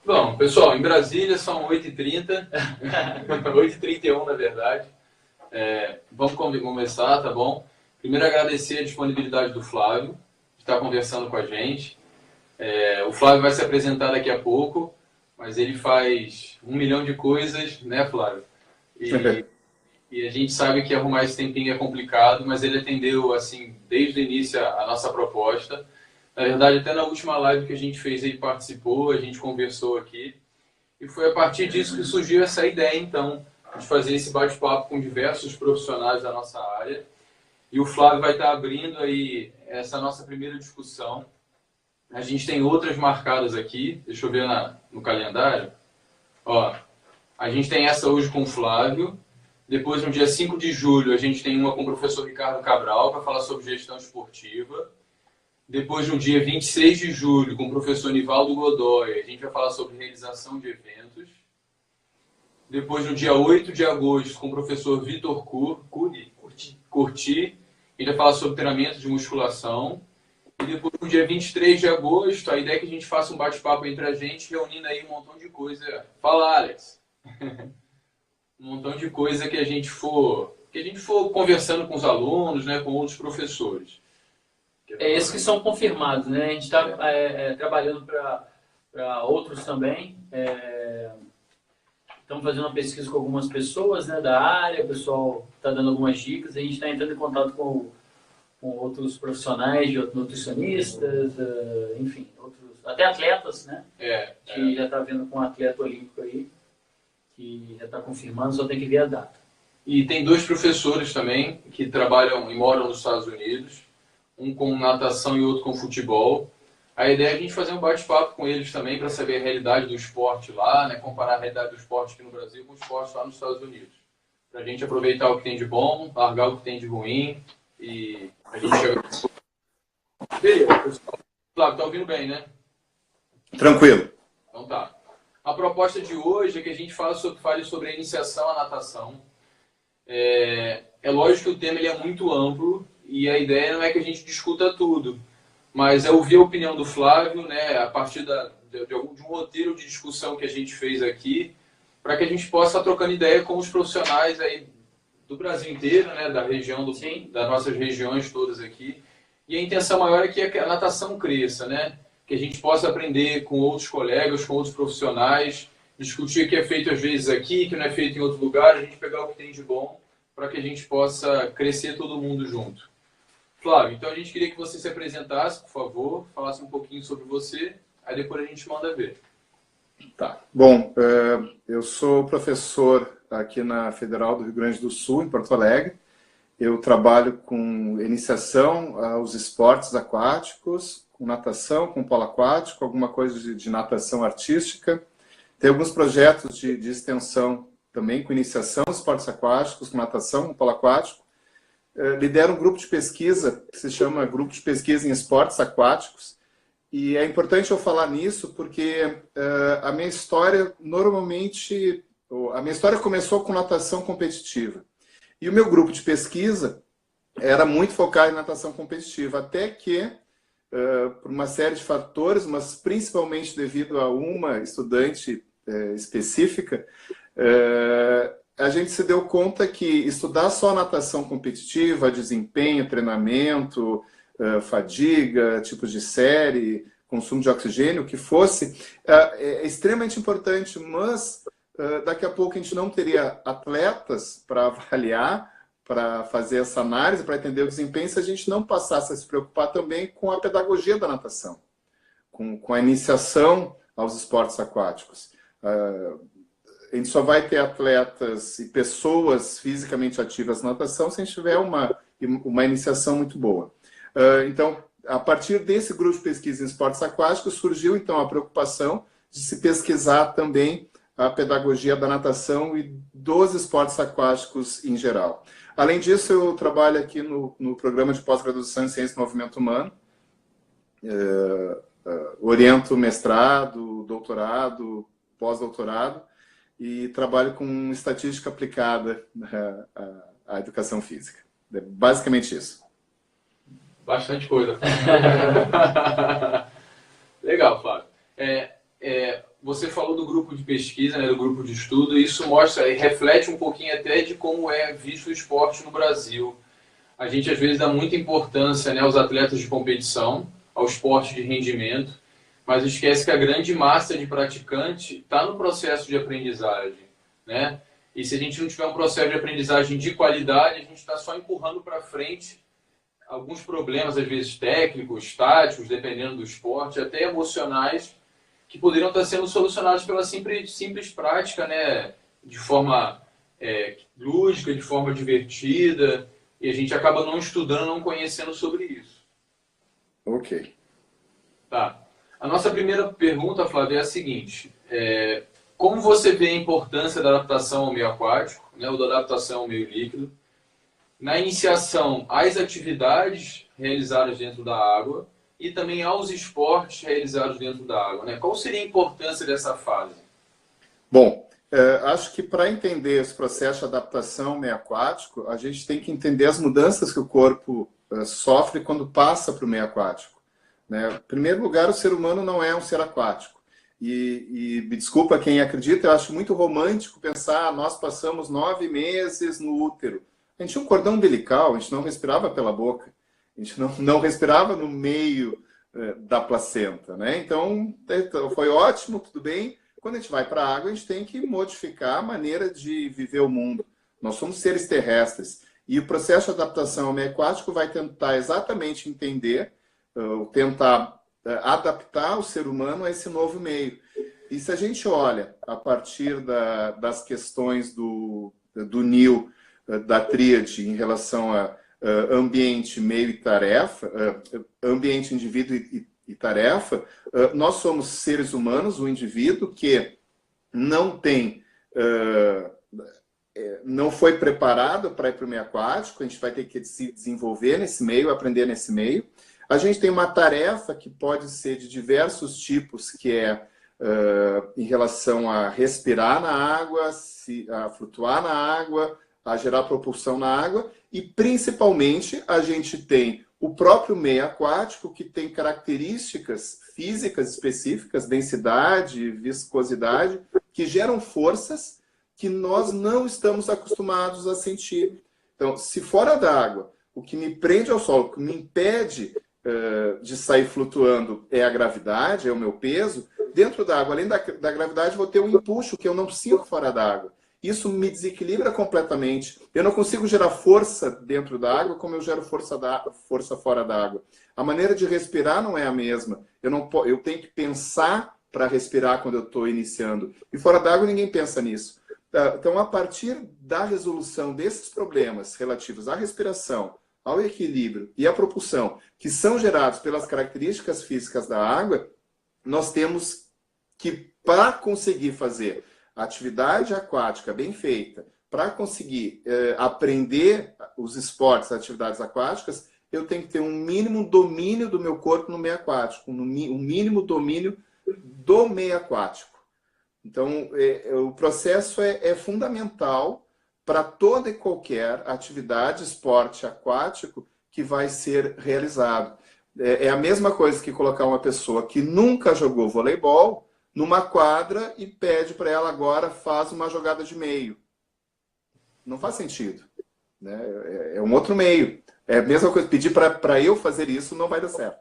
Bom, pessoal, em Brasília são 8h30, 8h31 na verdade. Vamos começar, tá bom? Primeiro agradecer a disponibilidade do Flávio, que está conversando com a gente. O Flávio vai se apresentar daqui a pouco, mas ele faz 1 milhão de coisas, né, Flávio? E a gente sabe que arrumar esse tempinho é complicado, mas ele atendeu, assim, desde o início a nossa proposta. Na verdade, até na última live que a gente fez, ele participou, a gente conversou aqui. E foi a partir disso que surgiu essa ideia, então, de fazer esse bate-papo com diversos profissionais da nossa área. E o Flávio vai estar abrindo aí essa nossa primeira discussão. A gente tem outras marcadas aqui, deixa eu ver no calendário. Ó, a gente tem essa hoje com o Flávio. Depois, no dia 5 de julho, a gente tem uma com o professor Ricardo Cabral para falar sobre gestão esportiva. Depois, no dia 26 de julho, com o professor Nivaldo Godoy, a gente vai falar sobre realização de eventos. Depois, no dia 8 de agosto, com o professor Vitor Curti, a gente vai falar sobre treinamento de musculação. E depois, no dia 23 de agosto, a ideia é que a gente faça um bate-papo entre a gente, reunindo aí um montão de coisa. Fala, Alex! Um montão de coisa que a gente for conversando com os alunos, né, com outros professores. Esses que são confirmados, né? A gente está trabalhando para outros também. Estamos fazendo uma pesquisa com algumas pessoas, né, da área, o pessoal está dando algumas dicas. A gente está entrando em contato com outros profissionais, de nutricionistas, enfim, até atletas, né? Que já está vendo com um atleta olímpico aí, que já está confirmando, só tem que ver a data. E tem 2 professores também que trabalham e moram nos Estados Unidos, um com natação e outro com futebol. A ideia é a gente fazer um bate-papo com eles também para saber a realidade do esporte lá, né? Comparar a realidade do esporte aqui no Brasil com o esporte lá nos Estados Unidos. Para a gente aproveitar o que tem de bom, largar o que tem de ruim e a gente chegar... Beleza, pessoal. Flávio, tá ouvindo bem, né? Tranquilo. Então tá. A proposta de hoje é que a gente fale sobre a iniciação à natação. É lógico que o tema ele é muito amplo e a ideia não é que a gente discuta tudo, mas é ouvir a opinião do Flávio, né, a partir de um roteiro de discussão que a gente fez aqui, para que a gente possa estar trocando ideia com os profissionais aí do Brasil inteiro, né, da região, das nossas regiões todas aqui. E a intenção maior é que a natação cresça, né? Que a gente possa aprender com outros colegas, com outros profissionais, discutir o que é feito às vezes aqui, que não é feito em outro lugar, a gente pegar o que tem de bom para que a gente possa crescer todo mundo junto. Flávio, então a gente queria que você se apresentasse, por favor, falasse um pouquinho sobre você, aí depois a gente manda ver. Tá. Bom, eu sou professor aqui na Federal do Rio Grande do Sul, em Porto Alegre. Eu trabalho com iniciação aos esportes aquáticos, com natação, com polo aquático, alguma coisa de natação artística. Tem alguns projetos de extensão também com iniciação aos esportes aquáticos, com natação, com polo aquático. Lidero um grupo de pesquisa que se chama Grupo de Pesquisa em Esportes Aquáticos. E é importante eu falar nisso porque a minha história começou com natação competitiva. E o meu grupo de pesquisa era muito focado em natação competitiva, até que, por uma série de fatores, mas principalmente devido a uma estudante específica, a gente se deu conta que estudar só natação competitiva, desempenho, treinamento, fadiga, tipos de série, consumo de oxigênio, o que fosse, é extremamente importante, mas daqui a pouco a gente não teria atletas para avaliar, para fazer essa análise, para entender o desempenho, se a gente não passasse a se preocupar também com a pedagogia da natação, com a iniciação aos esportes aquáticos. A gente só vai ter atletas e pessoas fisicamente ativas na natação se a gente tiver uma iniciação muito boa. Então, a partir desse grupo de pesquisa em esportes aquáticos, surgiu então a preocupação de se pesquisar também a pedagogia da natação e dos esportes aquáticos em geral. Além disso, eu trabalho aqui no programa de pós-graduação em Ciência do Movimento Humano, oriento mestrado, doutorado, pós-doutorado, e trabalho com estatística aplicada à educação física. É basicamente isso. Bastante coisa. Legal, Flávio. você falou do grupo de pesquisa, né, do grupo de estudo, e isso mostra e reflete um pouquinho até de como é visto o esporte no Brasil. A gente às vezes dá muita importância, né, aos atletas de competição, ao esporte de rendimento, mas esquece que a grande massa de praticante está no processo de aprendizagem, né? E se a gente não tiver um processo de aprendizagem de qualidade, a gente está só empurrando para frente alguns problemas, às vezes técnicos, táticos, dependendo do esporte, até emocionais, que poderiam estar sendo solucionados pela simples prática, né? De forma lúdica, de forma divertida, e a gente acaba não estudando, não conhecendo sobre isso. Ok. Tá. A nossa primeira pergunta, Flávia, é a seguinte. Como você vê a importância da adaptação ao meio aquático, né, ou da adaptação ao meio líquido, na iniciação às atividades realizadas dentro da água e também aos esportes realizados dentro da água, né? Qual seria a importância dessa fase? Bom, acho que para entender esse processo de adaptação ao meio aquático, a gente tem que entender as mudanças que o corpo sofre quando passa para o meio aquático, né? Em primeiro lugar, o ser humano não é um ser aquático. E me desculpa quem acredita, eu acho muito romântico pensar, nós passamos 9 meses no útero. A gente tinha um cordão umbilical, a gente não respirava pela boca, a gente não respirava no meio da placenta, né? Então, foi ótimo, tudo bem. Quando a gente vai para a água, a gente tem que modificar a maneira de viver o mundo. Nós somos seres terrestres. E o processo de adaptação ao meio aquático vai tentar exatamente entender, tentar adaptar o ser humano a esse novo meio. E se a gente olha a partir das questões do NIL, da tríade em relação a ambiente, meio e tarefa, ambiente, indivíduo e tarefa, nós somos seres humanos, um indivíduo que não foi preparado para ir para o meio aquático, a gente vai ter que se desenvolver nesse meio, aprender nesse meio. A gente tem uma tarefa que pode ser de diversos tipos, que é em relação a respirar na água, a flutuar na água, a gerar propulsão na água, e principalmente a gente tem o próprio meio aquático, que tem características físicas específicas, densidade, viscosidade, que geram forças que nós não estamos acostumados a sentir. Então, se fora d'água, o que me prende ao solo, o que me impede de sair flutuando é a gravidade, é o meu peso, dentro da água, além da gravidade, vou ter um empuxo que eu não sinto fora d'água. Isso me desequilibra completamente. Eu não consigo gerar força dentro da água como eu gero força fora da água. A maneira de respirar não é a mesma. Eu tenho que pensar para respirar quando eu estou iniciando. E fora d'água ninguém pensa nisso. Então, a partir da resolução desses problemas relativos à respiração, ao equilíbrio e à propulsão, que são gerados pelas características físicas da água, nós temos que, para conseguir fazer atividade aquática bem feita, para conseguir aprender os esportes, as atividades aquáticas, eu tenho que ter um mínimo domínio do meu corpo no meio aquático, um mínimo domínio do meio aquático. Então, o processo é fundamental para toda e qualquer atividade, esporte aquático que vai ser realizado. É a mesma coisa que colocar uma pessoa que nunca jogou voleibol numa quadra e pede para ela agora faz uma jogada de meio. Não faz sentido, né? É um outro meio. É a mesma coisa, pedir para eu fazer isso não vai dar certo.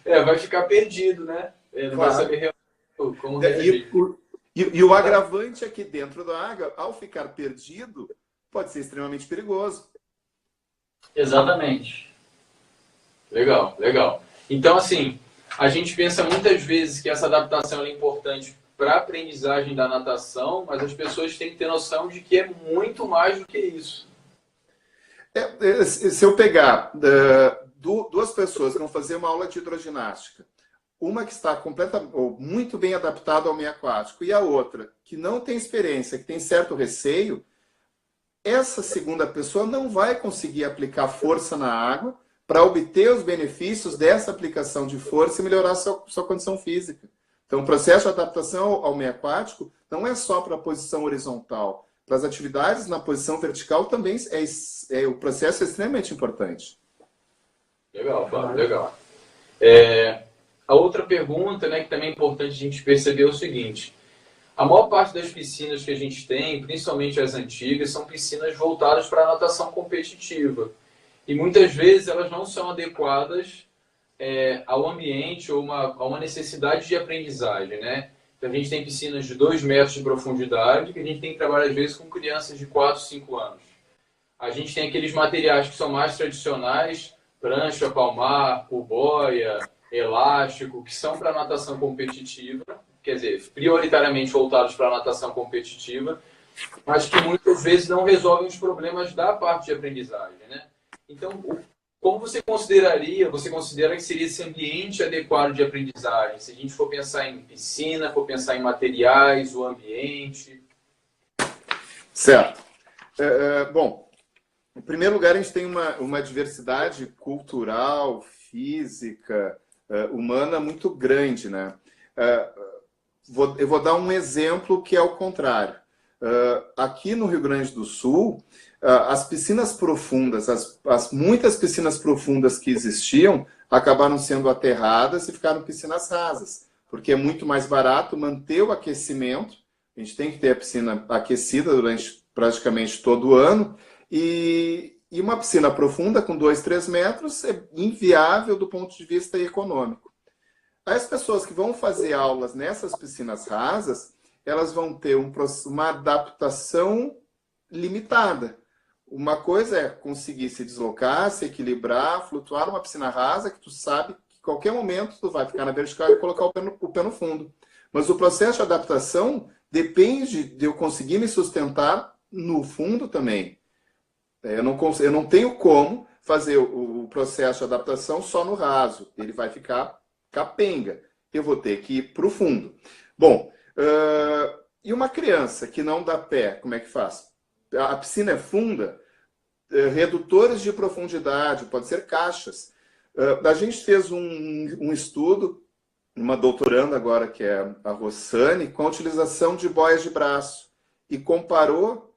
Vai ficar perdido, né? Não vai saber como reagir. E o agravante aqui dentro da água, ao ficar perdido, pode ser extremamente perigoso. Exatamente. Legal, legal. Então, assim, a gente pensa muitas vezes que essa adaptação é importante para a aprendizagem da natação, mas as pessoas têm que ter noção de que é muito mais do que isso. Se eu pegar duas pessoas que vão fazer uma aula de hidroginástica, uma que está muito bem adaptada ao meio aquático e a outra que não tem experiência, que tem certo receio, essa segunda pessoa não vai conseguir aplicar força na água para obter os benefícios dessa aplicação de força e melhorar sua condição física. Então, o processo de adaptação ao meio aquático não é só para a posição horizontal. Para as atividades na posição vertical também o processo é extremamente importante. Legal, Flávio, legal. A outra pergunta, né, que também é importante a gente perceber é o seguinte: a maior parte das piscinas que a gente tem, principalmente as antigas, são piscinas voltadas para a natação competitiva. E muitas vezes elas não são adequadas ao ambiente ou a uma necessidade de aprendizagem, né? Então a gente tem piscinas de 2 metros de profundidade que a gente tem que trabalhar às vezes com crianças de 4, 5 anos. A gente tem aqueles materiais que são mais tradicionais, prancha, palmar, boia, elástico, que são para natação competitiva, quer dizer, prioritariamente voltados para a natação competitiva, mas que muitas vezes não resolvem os problemas da parte de aprendizagem, né? Então, como você considera que seria esse ambiente adequado de aprendizagem? Se a gente for pensar em piscina, for pensar em materiais, o ambiente... Certo. Bom, em primeiro lugar, a gente tem uma diversidade cultural, física, humana muito grande, né? Eu vou dar um exemplo que é o contrário. Aqui no Rio Grande do Sul, as piscinas profundas, muitas piscinas profundas que existiam, acabaram sendo aterradas e ficaram piscinas rasas, porque é muito mais barato manter o aquecimento. A gente tem que ter a piscina aquecida durante praticamente todo o ano, e uma piscina profunda com 2, 3 metros é inviável do ponto de vista econômico. As pessoas que vão fazer aulas nessas piscinas rasas, elas vão ter uma adaptação limitada. Uma coisa é conseguir se deslocar, se equilibrar, flutuar numa piscina rasa, que tu sabe que em qualquer momento tu vai ficar na vertical e colocar o pé no fundo. Mas o processo de adaptação depende de eu conseguir me sustentar no fundo também. Eu não tenho como fazer o processo de adaptação só no raso. Ele vai ficar capenga. Eu vou ter que ir para o fundo. Bom, e uma criança que não dá pé, como é que faz? A piscina é funda, redutores de profundidade, pode ser caixas. A gente fez um estudo, uma doutoranda agora, que é a Rossane, com a utilização de boias de braço, e comparou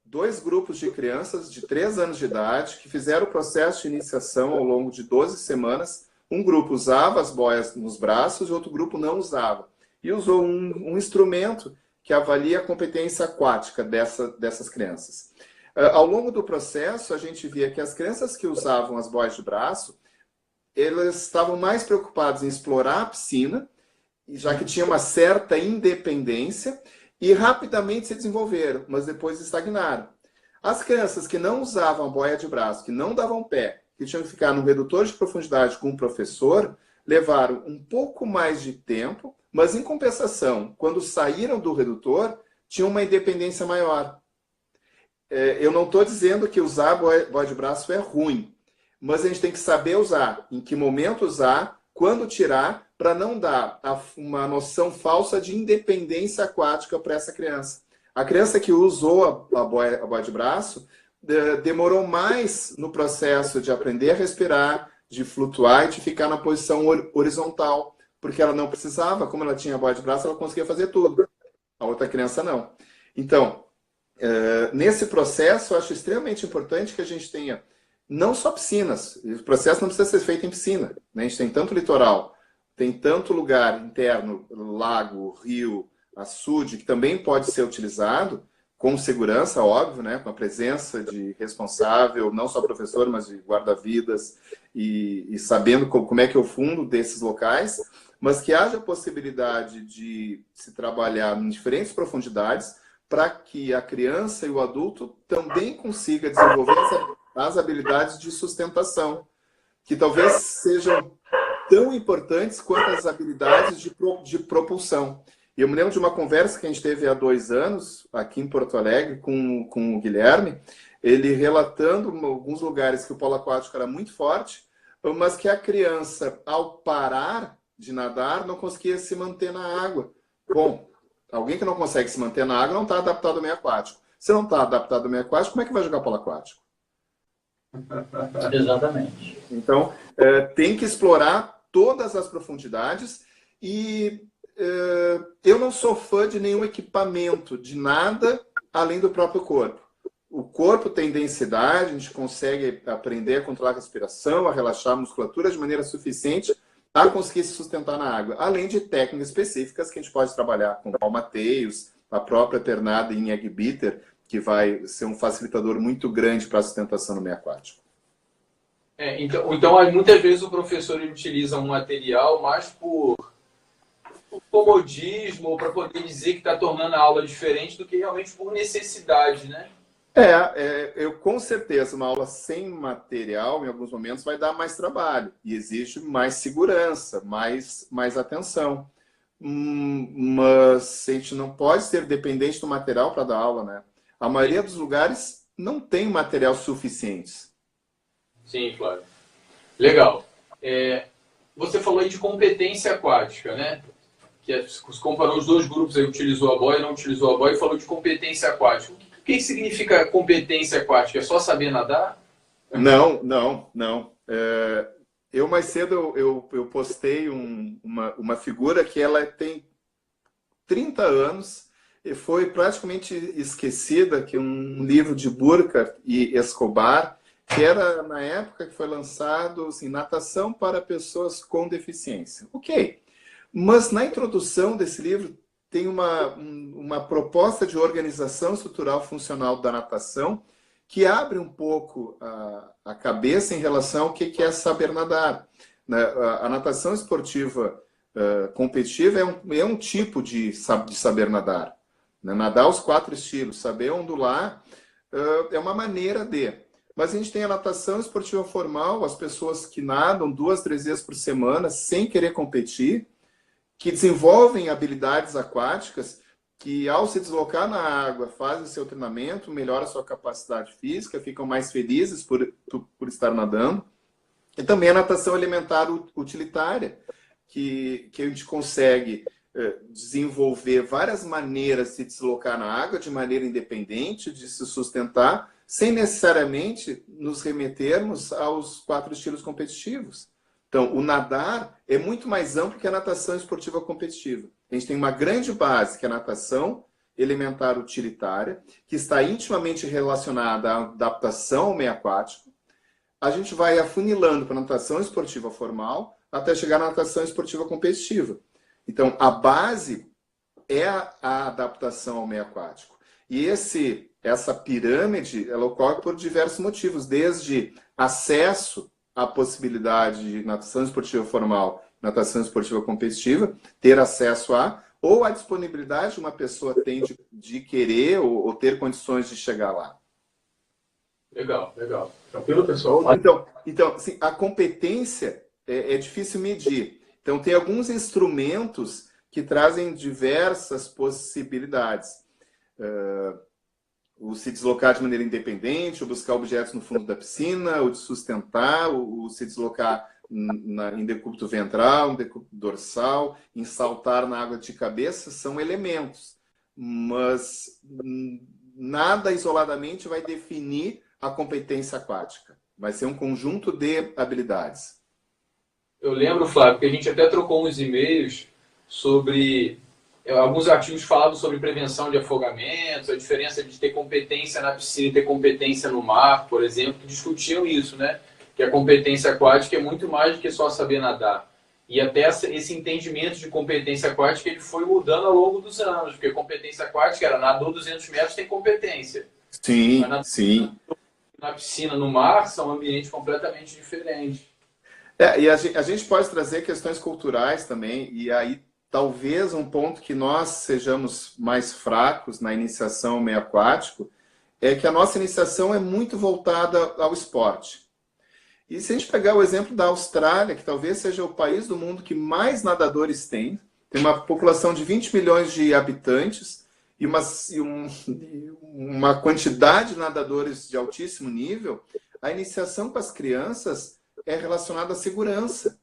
2 grupos de crianças de 3 anos de idade que fizeram o processo de iniciação ao longo de 12 semanas. Um grupo usava as boias nos braços e outro grupo não usava. E usou um instrumento que avalia a competência aquática dessas crianças. Ao longo do processo, a gente via que as crianças que usavam as boias de braço, elas estavam mais preocupadas em explorar a piscina, já que tinha uma certa independência, e rapidamente se desenvolveram, mas depois estagnaram. As crianças que não usavam a boia de braço, que não davam pé, que tinham que ficar no redutor de profundidade com o professor, levaram um pouco mais de tempo, mas em compensação, quando saíram do redutor, tinham uma independência maior. Eu não estou dizendo que usar boia de braço é ruim, mas a gente tem que saber usar, em que momento usar, quando tirar, para não dar uma noção falsa de independência aquática para essa criança. A criança que usou a boia de braço demorou mais no processo de aprender a respirar, de flutuar e de ficar na posição horizontal, porque ela não precisava, como ela tinha a boia de braço, ela conseguia fazer tudo. A outra criança não. Então, nesse processo, eu acho extremamente importante que a gente tenha não só piscinas. O processo não precisa ser feito em piscina, né? A gente tem tanto litoral, tem tanto lugar interno, lago, rio, açude, que também pode ser utilizado com segurança, óbvio, né? Com a presença de responsável, não só professor, mas de guarda-vidas, e sabendo como é que é o fundo desses locais, mas que haja possibilidade de se trabalhar em diferentes profundidades para que a criança e o adulto também consiga desenvolver as habilidades de sustentação, que talvez sejam tão importantes quanto as habilidades de propulsão. E eu me lembro de uma conversa que a gente teve há 2 anos, aqui em Porto Alegre, com o Guilherme, ele relatando alguns lugares que o polo aquático era muito forte, mas que a criança, ao parar de nadar, não conseguia se manter na água. Bom, alguém que não consegue se manter na água não está adaptado ao meio aquático. Se não está adaptado ao meio aquático, como é que vai jogar polo aquático? Exatamente. Então, tem que explorar todas as profundidades e eu não sou fã de nenhum equipamento, de nada além do próprio corpo. O corpo tem densidade, a gente consegue aprender a controlar a respiração, a relaxar a musculatura de maneira suficiente para conseguir se sustentar na água. Além de técnicas específicas que a gente pode trabalhar com palmateios, a própria pernada em egg beater, que vai ser um facilitador muito grande para a sustentação no meio aquático. Então, muitas vezes o professor ele utiliza um material mais por comodismo, ou para poder dizer que está tornando a aula diferente do que realmente por necessidade, né? Eu com certeza, uma aula sem material, em alguns momentos, vai dar mais trabalho e exige mais segurança, mais atenção. Mas a gente não pode ser dependente do material para dar aula, né? A maioria dos lugares não tem material suficiente. Sim, Flávio. Legal. Você falou aí de competência aquática, né? Que comparou os dois grupos, aí utilizou a boia, não utilizou a boia, e falou de competência aquática. O que significa competência aquática? É só saber nadar? Não. Eu mais cedo eu postei uma figura que ela tem 30 anos e foi praticamente esquecida, que é um livro de Burkhardt e Escobar, que era na época que foi lançado assim, natação para pessoas com deficiência. Ok, mas na introdução desse livro tem uma proposta de organização estrutural funcional da natação que abre um pouco a cabeça em relação ao que é saber nadar. A natação esportiva competitiva é um tipo de saber nadar. Nadar os 4 estilos, saber ondular é uma maneira de. Mas a gente tem a natação esportiva formal, as pessoas que nadam 2, 3 vezes por semana sem querer competir, que desenvolvem habilidades aquáticas, que ao se deslocar na água fazem seu treinamento, melhora a sua capacidade física, ficam mais felizes por estar nadando. E também a natação elementar utilitária, que a gente consegue desenvolver várias maneiras de se deslocar na água de maneira independente, de se sustentar, sem necessariamente nos remetermos aos 4 estilos competitivos. Então, o nadar é muito mais amplo que a natação esportiva competitiva. A gente tem uma grande base, que é a natação elementar utilitária, que está intimamente relacionada à adaptação ao meio aquático. A gente vai afunilando para a natação esportiva formal, até chegar na natação esportiva competitiva. Então, a base é a adaptação ao meio aquático. E essa pirâmide, ela ocorre por diversos motivos, desde acesso à possibilidade de natação esportiva formal, natação esportiva competitiva, ter acesso ou a disponibilidade que uma pessoa tem de querer ou ter condições de chegar lá. Legal. Tranquilo, pessoal? Então assim, a competência é difícil medir. Então, tem alguns instrumentos que trazem diversas possibilidades. O se deslocar de maneira independente, o buscar objetos no fundo da piscina, o de sustentar, o se deslocar em decúbito ventral, em decúbito dorsal, em saltar na água de cabeça, são elementos. Mas nada isoladamente vai definir a competência aquática. Vai ser um conjunto de habilidades. Eu lembro, Flávio, que a gente até trocou uns e-mails sobre alguns artigos falando sobre prevenção de afogamentos, a diferença de ter competência na piscina e ter competência no mar, por exemplo, que discutiam isso, né? Que a competência aquática é muito mais do que só saber nadar. E até esse entendimento de competência aquática ele foi mudando ao longo dos anos, porque competência aquática era nadou 200 metros, tem competência. Sim. Na piscina, no mar, são ambientes completamente diferentes. E a gente pode trazer questões culturais também, e aí talvez um ponto que nós sejamos mais fracos na iniciação ao meio aquático é que a nossa iniciação é muito voltada ao esporte. E se a gente pegar o exemplo da Austrália, que talvez seja o país do mundo que mais nadadores tem uma população de 20 milhões de habitantes e uma quantidade de nadadores de altíssimo nível, a iniciação com as crianças é relacionada à segurança.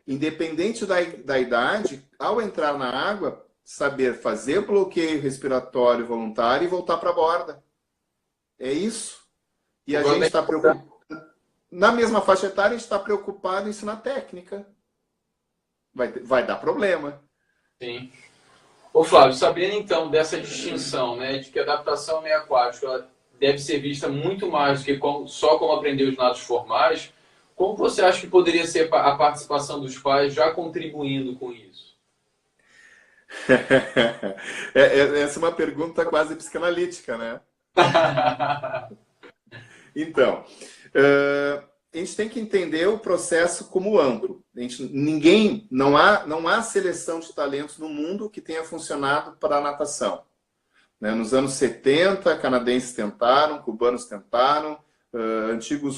Independente da idade, ao entrar na água, saber fazer bloqueio respiratório voluntário e voltar para a borda. É isso. E a gente está preocupado. Na mesma faixa etária, a gente está preocupado em ensinar técnica. Vai dar problema. Sim. Ô Flávio, sabendo então dessa distinção, né, de que a adaptação ao meio aquático ela deve ser vista muito mais do que só como aprender os nados formais, Como você acha que poderia ser a participação dos pais já contribuindo com isso? Essa é uma pergunta quase psicanalítica, né? Então, a gente tem que entender o processo como amplo. Não há seleção de talentos no mundo que tenha funcionado para a natação. Né? Nos anos 70, canadenses tentaram, cubanos tentaram, antigos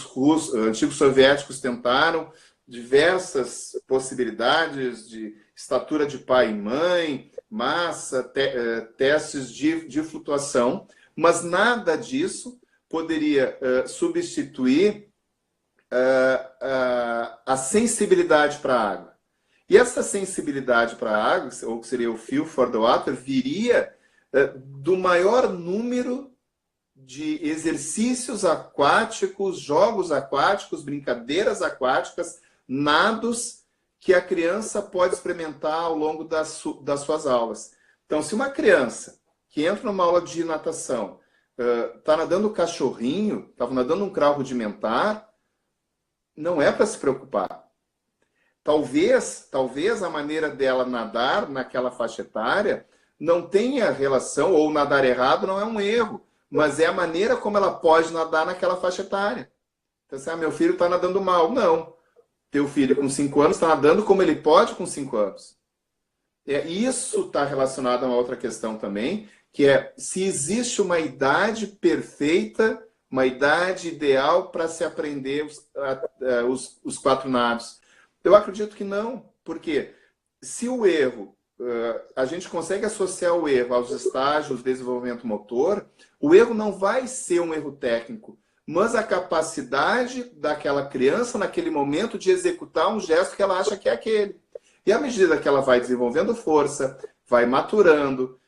soviéticos tentaram, diversas possibilidades de estatura de pai e mãe, massa, testes de flutuação, mas nada disso poderia substituir a sensibilidade para a água. E essa sensibilidade para a água, ou que seria o feel for the water, viria do maior número de exercícios aquáticos, jogos aquáticos, brincadeiras aquáticas, nados que a criança pode experimentar ao longo das suas aulas. Então, se uma criança que entra numa aula de natação está nadando cachorrinho, estava nadando um crawl rudimentar, não é para se preocupar. Talvez a maneira dela nadar naquela faixa etária não tenha relação, ou nadar errado não é um erro, mas é a maneira como ela pode nadar naquela faixa etária. Então, assim, meu filho está nadando mal. Não. Teu filho com 5 anos está nadando como ele pode com 5 anos. Isso está relacionado a uma outra questão também, que é se existe uma idade perfeita, uma idade ideal para se aprender os 4 nados. Eu acredito que não, porque se o erro, a gente consegue associar o erro aos estágios de desenvolvimento motor, o erro não vai ser um erro técnico, mas a capacidade daquela criança naquele momento de executar um gesto que ela acha que é aquele. E à medida que ela vai desenvolvendo força, vai maturando,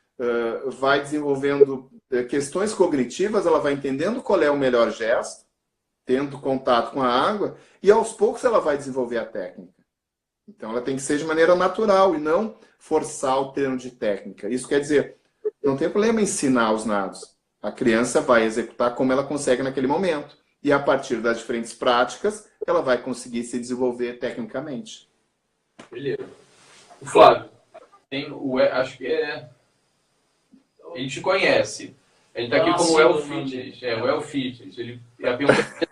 vai desenvolvendo questões cognitivas, ela vai entendendo qual é o melhor gesto, tendo contato com a água, e aos poucos ela vai desenvolver a técnica. Então ela tem que ser de maneira natural e não forçar o termo de técnica. Isso quer dizer, não tem problema ensinar os nados. A criança vai executar como ela consegue naquele momento. E a partir das diferentes práticas, ela vai conseguir se desenvolver tecnicamente. Beleza. O Flávio, acho que a gente conhece. Ele está aqui como o El Fitness. O El Fitness. Ele é a pergunta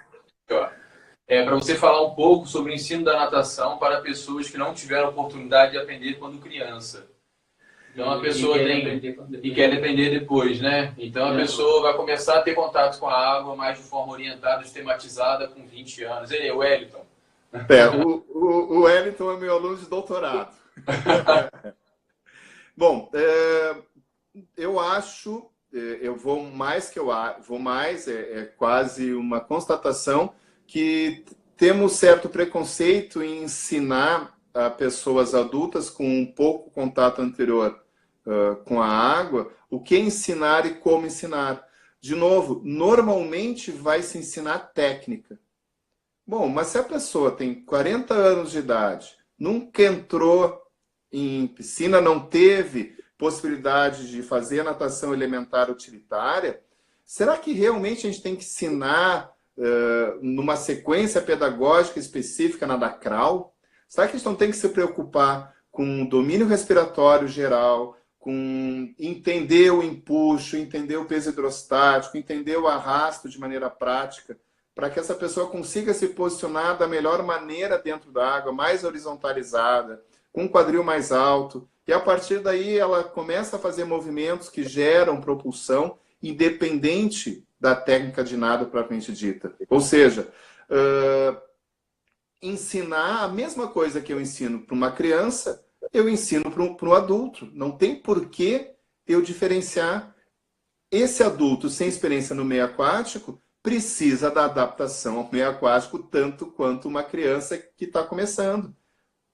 para você falar um pouco sobre o ensino da natação para pessoas que não tiveram oportunidade de aprender quando criança. Então a pessoa quer aprender depois, né? Então a pessoa vai começar a ter contato com a água mais de forma orientada, sistematizada com 20 anos. Ele é o Wellington. O Wellington é meu aluno de doutorado. Bom, eu acho, é quase uma constatação que temos certo preconceito em ensinar a pessoas adultas com um pouco contato anterior com a água, o que ensinar e como ensinar. De novo, normalmente vai se ensinar técnica. Bom, mas se a pessoa tem 40 anos de idade, nunca entrou em piscina, não teve possibilidade de fazer natação elementar utilitária, será que realmente a gente tem que ensinar numa sequência pedagógica específica nadar crawl? Será que a gente não tem que se preocupar com o domínio respiratório geral, com entender o empuxo, entender o peso hidrostático, entender o arrasto de maneira prática, para que essa pessoa consiga se posicionar da melhor maneira dentro da água, mais horizontalizada, com o quadril mais alto, e a partir daí ela começa a fazer movimentos que geram propulsão, independente da técnica de nado propriamente dita. Ou seja, ensinar a mesma coisa que eu ensino para uma criança, eu ensino para um adulto. Não tem por que eu diferenciar. Esse adulto sem experiência no meio aquático precisa da adaptação ao meio aquático tanto quanto uma criança que está começando.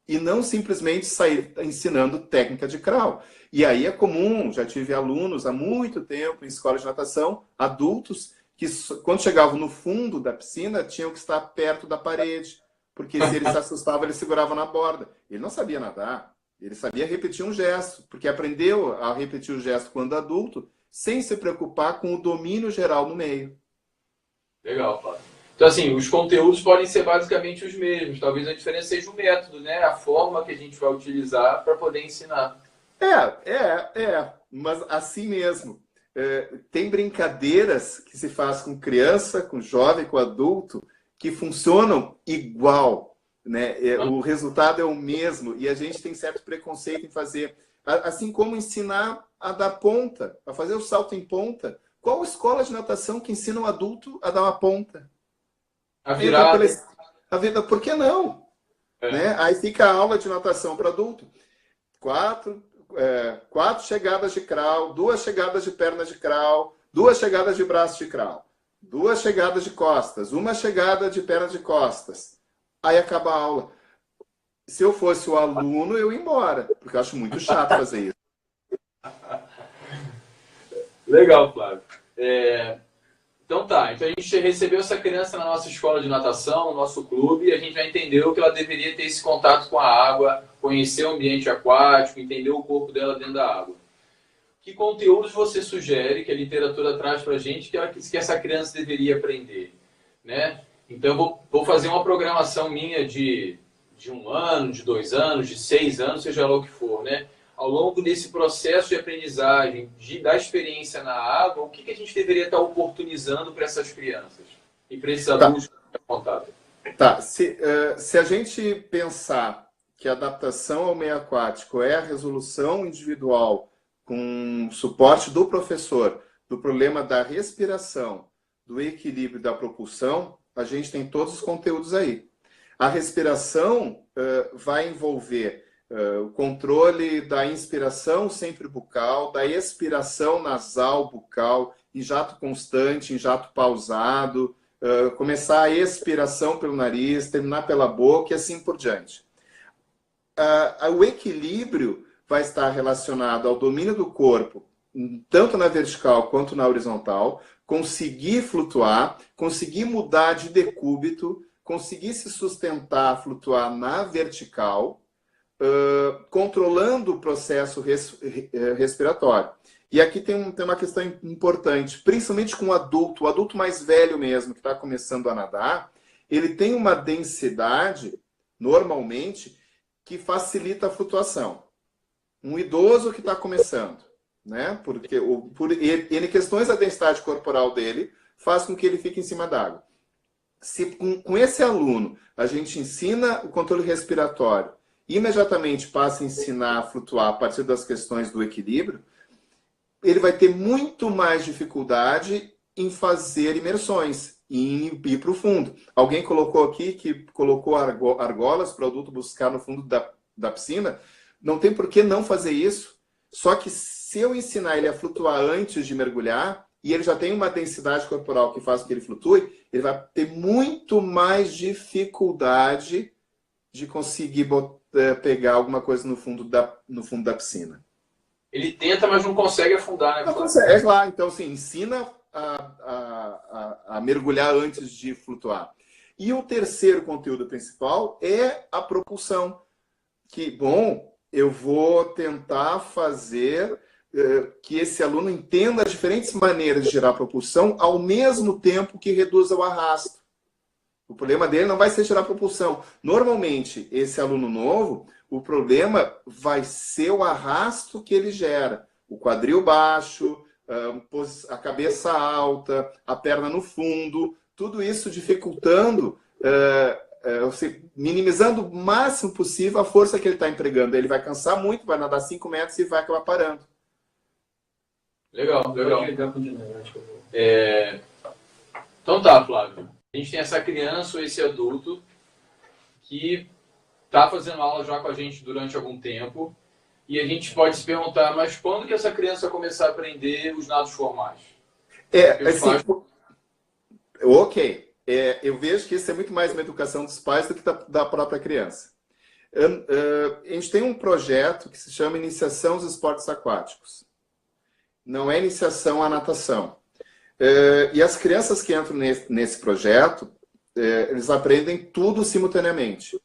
E não simplesmente sair ensinando técnica de crawl. E aí é comum, já tive alunos há muito tempo em escola de natação, adultos, que quando chegavam no fundo da piscina tinham que estar perto da parede, porque se ele se assustava, ele segurava na borda. Ele não sabia nadar, ele sabia repetir um gesto, porque aprendeu a repetir o gesto quando adulto, sem se preocupar com o domínio geral no meio. Legal, Flávio. Então, assim, os conteúdos podem ser basicamente os mesmos. Talvez a diferença seja o método, né? A forma que a gente vai utilizar para poder ensinar. Mas assim mesmo. Tem brincadeiras que se faz com criança, com jovem, com adulto, que funcionam igual, né? O resultado é o mesmo e a gente tem certo preconceito em fazer. Assim como ensinar a dar ponta, a fazer o salto em ponta. Qual escola de natação que ensina um adulto a dar uma ponta? A virada. A vida, por que não? Né? Aí fica a aula de natação para adulto. Quatro chegadas de crawl, 2 chegadas de perna de crawl, 2 chegadas de braço de crawl, 2 chegadas de costas, 1 chegada de perna de costas. Aí acaba a aula. Se eu fosse o aluno, eu ia embora, porque eu acho muito chato fazer isso. Legal, Flávio. Então tá, então a gente recebeu essa criança na nossa escola de natação, no nosso clube, e a gente já entendeu que ela deveria ter esse contato com a água, conhecer o ambiente aquático, entender o corpo dela dentro da água. Que conteúdos você sugere, que a literatura traz pra gente, que essa criança deveria aprender? Né? Então eu vou fazer uma programação minha de 1 ano, de 2 anos, de 6 anos, seja lá o que for, né? Ao longo desse processo de aprendizagem, da experiência na água, o que a gente deveria estar oportunizando para essas crianças e para esses adultos que têm contato? Tá, se a gente pensar que a adaptação ao meio aquático é a resolução individual com suporte do professor do problema da respiração, do equilíbrio e da propulsão, a gente tem todos os conteúdos aí. A respiração vai envolver o controle da inspiração sempre bucal, da expiração nasal bucal, em jato constante, em jato pausado, começar a expiração pelo nariz, terminar pela boca e assim por diante. O equilíbrio vai estar relacionado ao domínio do corpo, tanto na vertical quanto na horizontal, conseguir flutuar, conseguir mudar de decúbito, conseguir se sustentar, flutuar na vertical, controlando o processo respiratório. E aqui tem uma questão importante, principalmente com o adulto mais velho mesmo, que está começando a nadar, ele tem uma densidade, normalmente, que facilita a flutuação. Um idoso que está começando, né? Porque por N questões, a densidade corporal dele faz com que ele fique em cima d'água. Se com esse aluno a gente ensina o controle respiratório, imediatamente passa a ensinar a flutuar a partir das questões do equilíbrio, ele vai ter muito mais dificuldade em fazer imersões, em ir para o fundo. Alguém colocou aqui que colocou argolas para o adulto buscar no fundo da piscina. Não tem por que não fazer isso. Só que se eu ensinar ele a flutuar antes de mergulhar, e ele já tem uma densidade corporal que faz com que ele flutue, ele vai ter muito mais dificuldade de conseguir pegar alguma coisa no fundo da piscina. Ele tenta, mas não consegue afundar, né? Não consegue, é claro. Então, assim, ensina a mergulhar antes de flutuar. E o terceiro conteúdo principal é a propulsão. Que, bom, eu vou tentar fazer que esse aluno entenda as diferentes maneiras de gerar propulsão ao mesmo tempo que reduza o arrasto. O problema dele não vai ser gerar propulsão. Normalmente, esse aluno novo, o problema vai ser o arrasto que ele gera. O quadril baixo, a cabeça alta, a perna no fundo, tudo isso dificultando, minimizando o máximo possível a força que ele está empregando. Ele vai cansar muito, vai nadar 5 metros e vai acabar parando. Legal. Então tá, Flávio. A gente tem essa criança ou esse adulto que está fazendo aula já com a gente durante algum tempo e a gente pode se perguntar, mas quando que essa criança vai começar a aprender os nados formais? Ok. Eu vejo que isso é muito mais uma educação dos pais do que da própria criança. A gente tem um projeto que se chama Iniciação aos Esportes Aquáticos. Não é iniciação à natação. E as crianças que entram nesse projeto, eles aprendem tudo simultaneamente.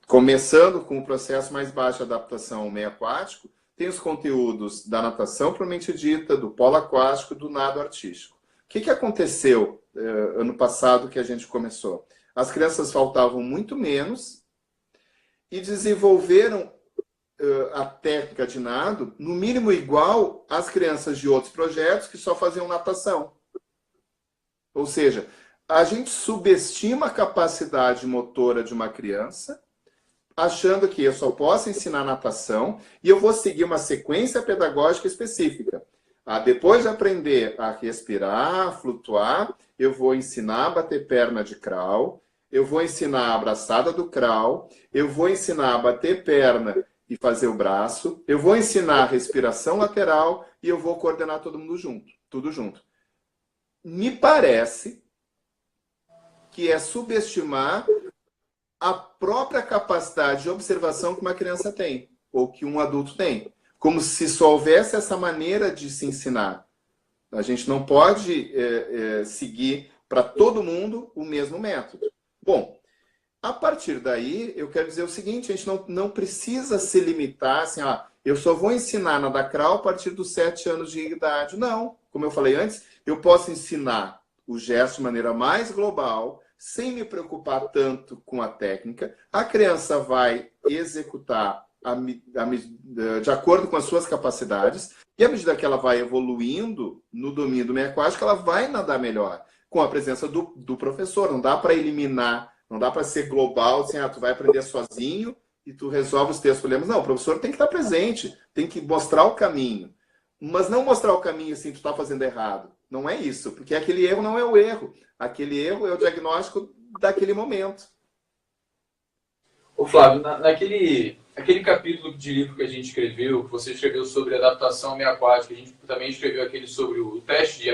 Começando com o processo mais baixo de adaptação ao meio aquático, tem os conteúdos da natação propriamente dita, do polo aquático, do nado artístico. que aconteceu ano passado que a gente começou? As crianças faltavam muito menos e desenvolveram a técnica de nado, no mínimo igual às crianças de outros projetos que só faziam natação. Ou seja, a gente subestima a capacidade motora de uma criança, achando que eu só posso ensinar natação e eu vou seguir uma sequência pedagógica específica. Depois de aprender a respirar, flutuar, eu vou ensinar a bater perna de crawl, eu vou ensinar a abraçada do crawl, eu vou ensinar a bater perna e fazer o braço, eu vou ensinar a respiração lateral e eu vou coordenar todo mundo junto, tudo junto. Me parece que é subestimar a própria capacidade de observação que uma criança tem, ou que um adulto tem. Como se só houvesse essa maneira de se ensinar. A gente não pode seguir para todo mundo o mesmo método. Bom, a partir daí, eu quero dizer o seguinte, a gente não precisa se limitar assim, eu só vou ensinar nadar crawl a partir dos 7 anos de idade. Não, como eu falei antes, eu posso ensinar o gesto de maneira mais global, sem me preocupar tanto com a técnica. A criança vai executar de acordo com as suas capacidades, e à medida que ela vai evoluindo no domínio do meio aquático, ela vai nadar melhor, com a presença do professor. Não dá para eliminar, não dá para ser global, assim, tu vai aprender sozinho e tu resolve os teus problemas. Não, o professor tem que estar presente, tem que mostrar o caminho. Mas não mostrar o caminho assim, tu está fazendo errado. Não é isso, porque aquele erro não é o erro. Aquele erro é o diagnóstico daquele momento. Ô Flávio, aquele capítulo de livro que a gente escreveu, que você escreveu sobre adaptação ao meio aquático, a gente também escreveu aquele sobre o teste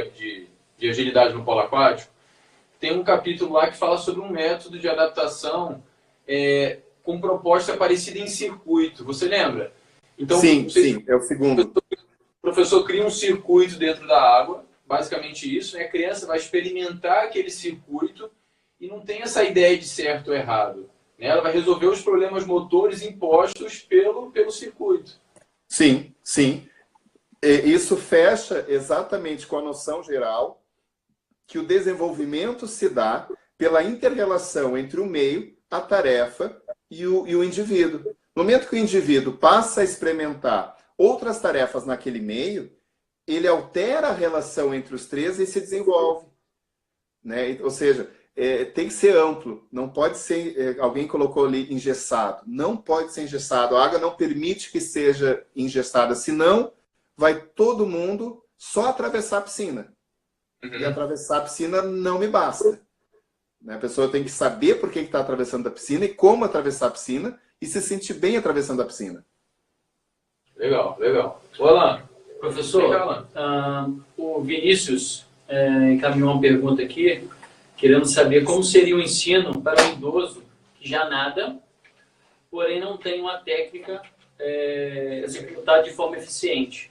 de agilidade no polo aquático, tem um capítulo lá que fala sobre um método de adaptação com proposta parecida em circuito. Você lembra? Então, sim, é o segundo. O professor cria um circuito dentro da água, basicamente isso, né? A criança vai experimentar aquele circuito e não tem essa ideia de certo ou errado. Né? Ela vai resolver os problemas motores impostos pelo circuito. Sim. Isso fecha exatamente com a noção geral que o desenvolvimento se dá pela inter-relação entre o meio, a tarefa e o indivíduo. No momento que o indivíduo passa a experimentar outras tarefas naquele meio, ele altera a relação entre os três e se desenvolve. Né? Ou seja, tem que ser amplo. Não pode ser, alguém colocou ali, engessado. Não pode ser engessado. A água não permite que seja engessada, senão vai todo mundo só atravessar a piscina. E atravessar a piscina não me basta. Né? A pessoa tem que saber por que está atravessando a piscina e como atravessar a piscina e se sentir bem atravessando a piscina. Legal. Ô, Alan, professor, o Vinícius encaminhou uma pergunta aqui, querendo saber como seria o ensino para um idoso que já nada, porém não tem uma técnica executada de forma eficiente.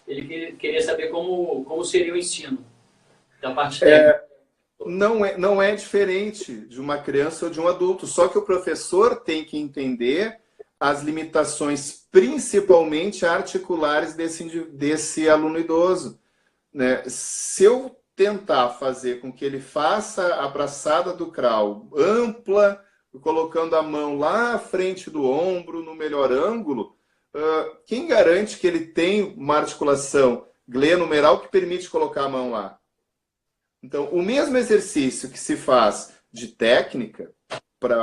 Ele queria saber como seria o ensino da parte técnica. Não é diferente de uma criança ou de um adulto, só que o professor tem que entender as limitações, principalmente articulares desse aluno idoso. Né? Se eu tentar fazer com que ele faça a braçada do crawl ampla, colocando a mão lá à frente do ombro, no melhor ângulo, quem garante que ele tem uma articulação glenomeral que permite colocar a mão lá? Então, o mesmo exercício que se faz de técnica para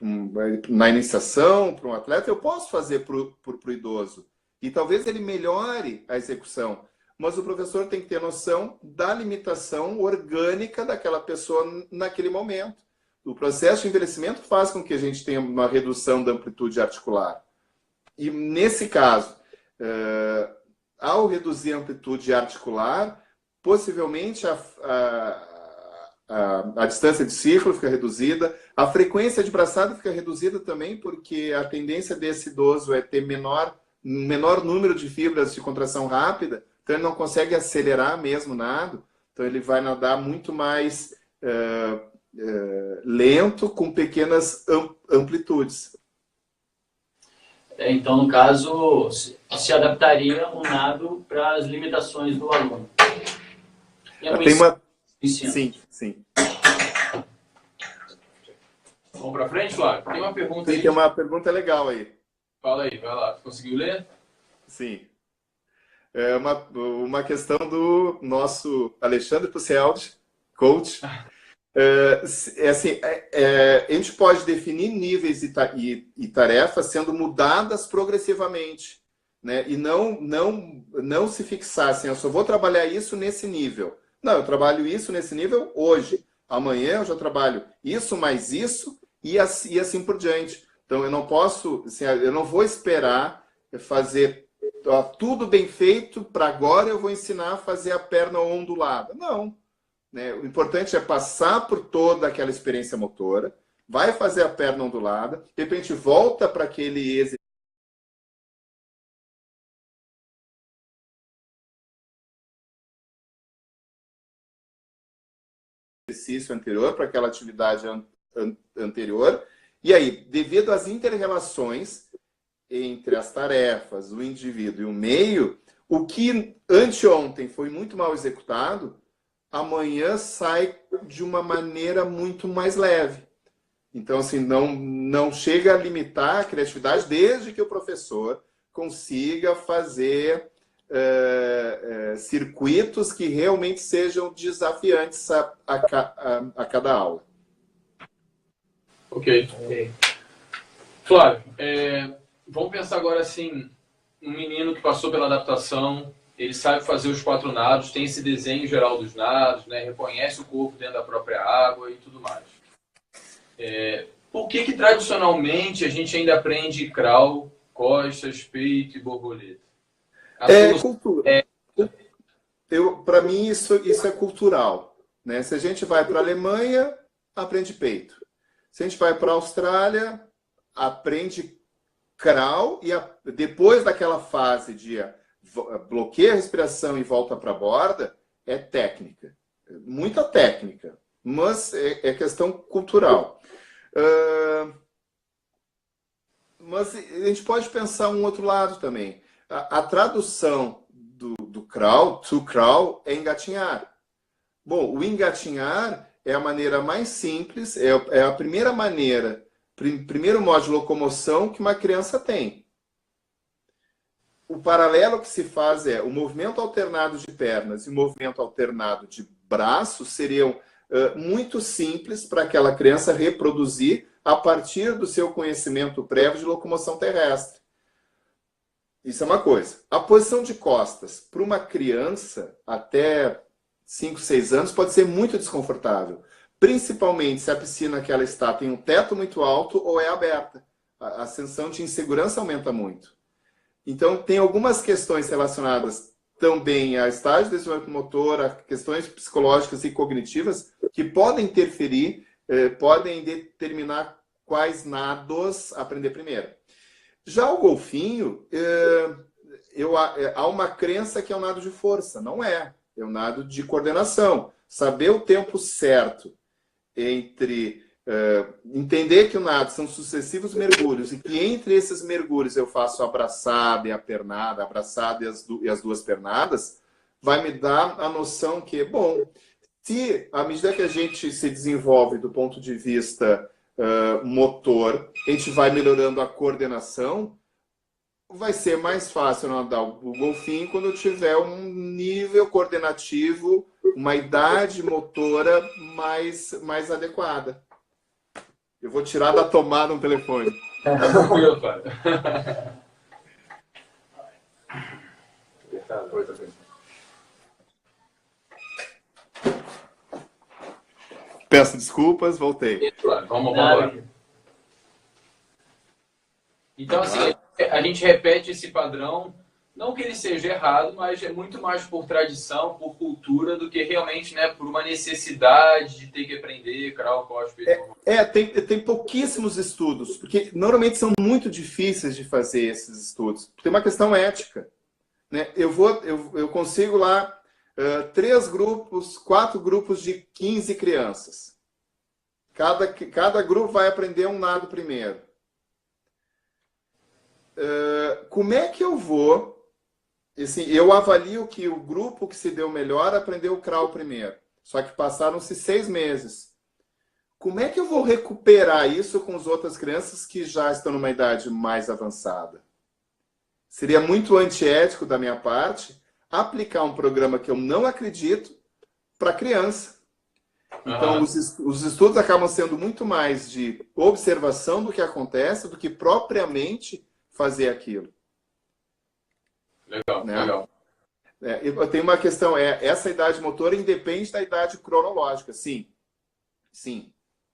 na iniciação, para um atleta, eu posso fazer para o idoso. E talvez ele melhore a execução. Mas o professor tem que ter noção da limitação orgânica daquela pessoa naquele momento. O processo de envelhecimento faz com que a gente tenha uma redução da amplitude articular. E nesse caso, ao reduzir a amplitude articular, possivelmente a distância de círculo fica reduzida, a frequência de braçada fica reduzida também, porque a tendência desse idoso é ter menor número de fibras de contração rápida, então ele não consegue acelerar mesmo nado, então ele vai nadar muito mais lento, com pequenas amplitudes. Então, no caso, se adaptaria o nado para as limitações do aluno. Tem uma... Sim, sim. Vamos para frente, Flávio? Tem uma pergunta aí. Tem uma pergunta legal aí. Fala aí, vai lá. Conseguiu ler? Sim. É uma questão do nosso Alexandre Pucialdi, coach. A gente pode definir níveis e tarefas sendo mudadas progressivamente, né? E não se fixar assim, eu só vou trabalhar isso nesse nível. Não, eu trabalho isso nesse nível hoje. Amanhã eu já trabalho isso mais isso e assim por diante. Então eu não posso, assim, eu não vou esperar fazer tudo bem feito para agora eu vou ensinar a fazer a perna ondulada. Não. Né? O importante é passar por toda aquela experiência motora, vai fazer a perna ondulada, de repente volta para aquele exercício anterior, para aquela atividade anterior, e aí, devido às inter-relações entre as tarefas, o indivíduo e o meio, o que anteontem foi muito mal executado, amanhã sai de uma maneira muito mais leve. Então, assim, não chega a limitar a criatividade desde que o professor consiga fazer circuitos que realmente sejam desafiantes a cada aula. Ok. Flávio, vamos pensar agora assim, um menino que passou pela adaptação, ele sabe fazer os 4 nados, tem esse desenho geral dos nados, né, reconhece o corpo dentro da própria água e tudo mais. Por que tradicionalmente a gente ainda aprende crawl, costas, peito e borboleta? Cultura. Para mim, isso é cultural. Né? Se a gente vai para a Alemanha, aprende peito. Se a gente vai para a Austrália, aprende crawl e depois daquela fase de bloqueia a respiração e volta para a borda, é técnica. Muita técnica, mas é questão cultural. Mas a gente pode pensar um outro lado também. A tradução do crawl, to crawl, é engatinhar. Bom, o engatinhar é a maneira mais simples, é a primeira maneira, primeiro modo de locomoção que uma criança tem. O paralelo que se faz é o movimento alternado de pernas e o movimento alternado de braços seriam muito simples para aquela criança reproduzir a partir do seu conhecimento prévio de locomoção terrestre. Isso é uma coisa. A posição de costas para uma criança até 5, 6 anos pode ser muito desconfortável. Principalmente se a piscina que ela está tem um teto muito alto ou é aberta. A sensação de insegurança aumenta muito. Então, tem algumas questões relacionadas também a estágio de desenvolvimento motor, a questões psicológicas e cognitivas que podem interferir, podem determinar quais nados aprender primeiro. Já o golfinho, há uma crença que é um nado de força. Não é. É um nado de coordenação. Saber o tempo certo entre entender que o nado são sucessivos mergulhos e que entre esses mergulhos eu faço a abraçada e a pernada, a abraçada e as duas pernadas, vai me dar a noção que, bom, se à medida que a gente se desenvolve do ponto de vista motor, a gente vai melhorando a coordenação, vai ser mais fácil nadar o golfinho quando eu tiver um nível coordenativo, uma idade motora mais adequada. Eu vou tirar da tomada um telefone. Tranquilo, Flávio. Peço desculpas, voltei. Vamos embora. Então, assim, a gente repete esse padrão, não que ele seja errado, mas é muito mais por tradição, por cultura, do que realmente, né, por uma necessidade de ter que aprender, crawl, cospe. Tem pouquíssimos estudos, porque normalmente são muito difíceis de fazer esses estudos. Tem uma questão ética. Né? Eu consigo lá 4 grupos de 15 crianças. Cada grupo vai aprender um nado primeiro. Como é que eu vou assim, eu avalio que o grupo que se deu melhor aprendeu o crawl primeiro. Só que passaram-se 6 meses. Como é que eu vou recuperar isso com as outras crianças que já estão numa idade mais avançada? Seria muito antiético da minha parte aplicar um programa que eu não acredito para criança. Então, os estudos acabam sendo muito mais de observação do que acontece do que propriamente fazer aquilo. Legal, né? Legal. Eu tenho uma questão, essa idade motora independe da idade cronológica, sim. Sim,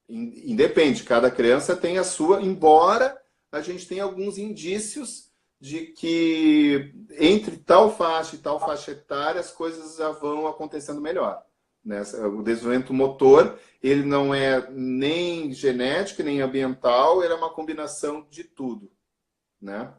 independe, cada criança tem a sua, embora a gente tenha alguns indícios de que entre tal faixa e tal faixa etária as coisas já vão acontecendo melhor. Né? O desenvolvimento motor, ele não é nem genético, nem ambiental, ele é uma combinação de tudo. Né?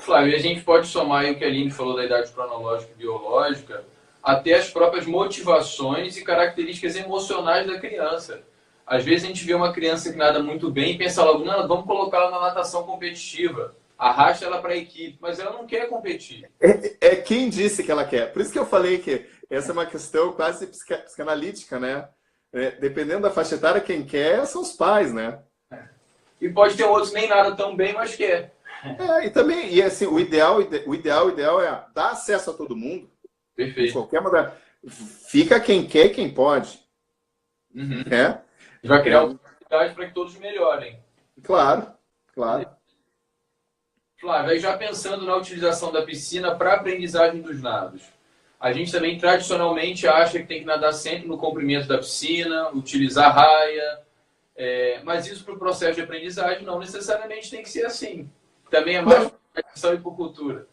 Flávio, a gente pode somar aí o que a Aline falou da idade cronológica e biológica, até as próprias motivações e características emocionais da criança. Às vezes a gente vê uma criança que nada muito bem e pensa logo, não, vamos colocar ela na natação competitiva, arrasta ela para a equipe, mas ela não quer competir. É quem disse que ela quer. Por isso que eu falei que essa é uma questão quase psicanalítica, né? Dependendo da faixa etária, quem quer são os pais, né? E pode ter outros nem nada tão bem, mas quer. E também, e assim, o ideal é dar acesso a todo mundo. Perfeito. De qualquer maneira. Fica quem quer e quem pode. Uhum. Vai criar oportunidade para que todos melhorem. Claro, claro. Flávio, aí já pensando na utilização da piscina para a aprendizagem dos nados. A gente também tradicionalmente acha que tem que nadar sempre no comprimento da piscina, utilizar raia, mas isso para o processo de aprendizagem não necessariamente tem que ser assim. Também é mais tradição e por cultura.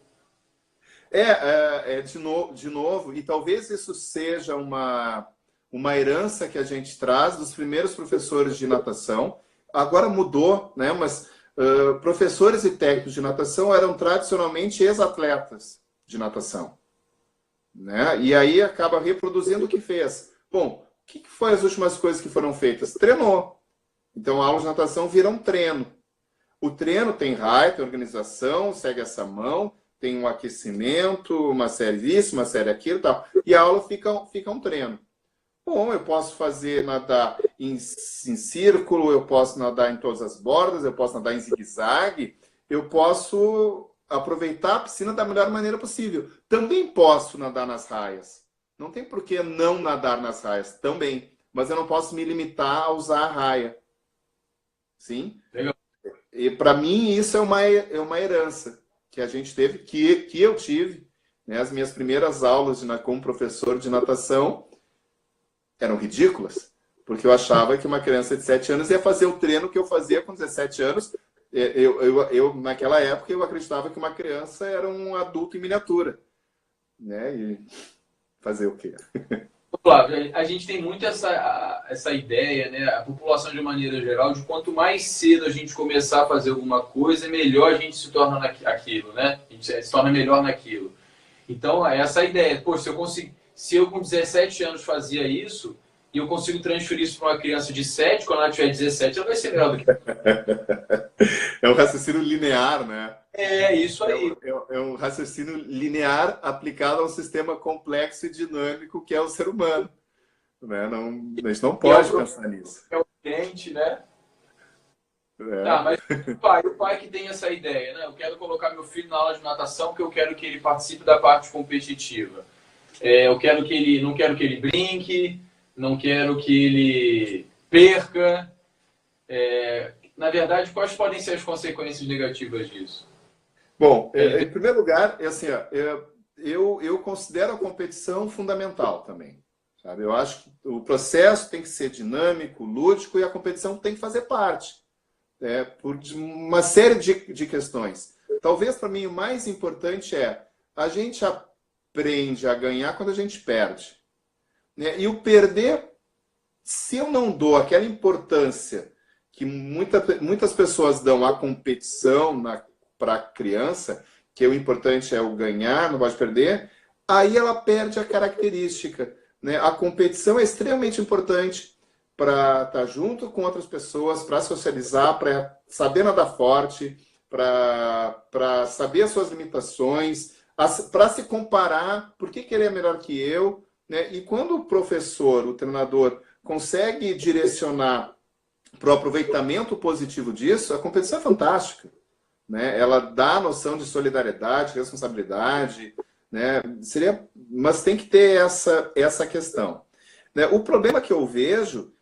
De novo, e talvez isso seja uma herança que a gente traz dos primeiros professores de natação. Agora mudou, né? Mas professores e técnicos de natação eram tradicionalmente ex-atletas de natação. Né? E aí acaba reproduzindo o que fez. Bom, o que foi as últimas coisas que foram feitas? Treinou. Então, a aula de natação vira um treino. O treino tem raia, tem organização, segue essa mão, tem um aquecimento, uma série disso, uma série aquilo e tal. E a aula fica um treino. Bom, eu posso nadar em círculo, eu posso nadar em todas as bordas, eu posso nadar em zigue-zague, eu posso aproveitar a piscina da melhor maneira possível. Também posso nadar nas raias. Não tem por que não nadar nas raias, também. Mas eu não posso me limitar a usar a raia. Sim? Legal. E para mim isso é uma herança que a gente teve, que eu tive. Né? As minhas primeiras aulas como professor de natação eram ridículas, porque eu achava que uma criança de 7 anos ia fazer o treino que eu fazia com 17 anos. Naquela época, eu acreditava que uma criança era um adulto em miniatura. Né? E fazer o quê? Flávio, a gente tem muito essa ideia, né? A população de maneira geral, de quanto mais cedo a gente começar a fazer alguma coisa, melhor a gente se torna naquilo, né? A gente se torna melhor naquilo. Então, essa ideia. Pô, se eu com 17 anos fazia isso, e eu consigo transferir isso para uma criança de 7, quando ela tiver 17, ela vai ser melhor do que... É um raciocínio linear, né? Isso aí. É um raciocínio linear aplicado a um sistema complexo e dinâmico que é o ser humano. Né? A gente não pode pensar nisso. É o cliente, né? Tá, mas o pai que tem essa ideia, né? Eu quero colocar meu filho na aula de natação porque eu quero que ele participe da parte competitiva. Eu quero que ele, não quero que ele brinque, não quero que ele perca. Na verdade, quais podem ser as consequências negativas disso? Bom, em primeiro lugar, assim, eu considero a competição fundamental também. Sabe? Eu acho que o processo tem que ser dinâmico, lúdico, e a competição tem que fazer parte. Por uma série de questões. Talvez, para mim, o mais importante a gente aprende a ganhar quando a gente perde. Né? E o perder, se eu não dou aquela importância que muitas pessoas dão à competição para a criança, que o importante é o ganhar, não pode perder, aí ela perde a característica. Né? A competição é extremamente importante para estar junto com outras pessoas, para socializar, para saber nadar forte, para saber as suas limitações. para se comparar, por que ele é melhor que eu, né? E quando o professor, o treinador, consegue direcionar para o aproveitamento positivo disso, a competição é fantástica, né? Ela dá a noção de solidariedade, responsabilidade, né? Mas tem que ter essa questão, né? O problema que eu vejo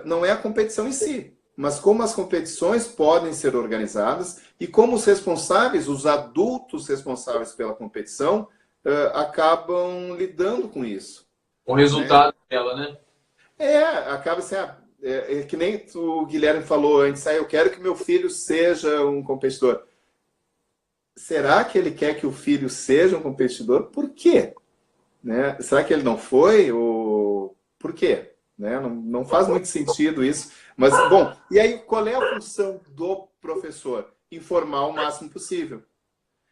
não é a competição em si, mas como as competições podem ser organizadas e como os responsáveis, os adultos responsáveis pela competição, acabam lidando com isso. O resultado dela, né? Acaba assim, que nem o Guilherme falou antes, eu quero que meu filho seja um competidor. Será que ele quer que o filho seja um competidor? Por quê? Né? Será que ele não foi? Ou por quê? Né? Não faz muito sentido isso. Mas, bom, e aí qual é a função do professor? Informar o máximo possível.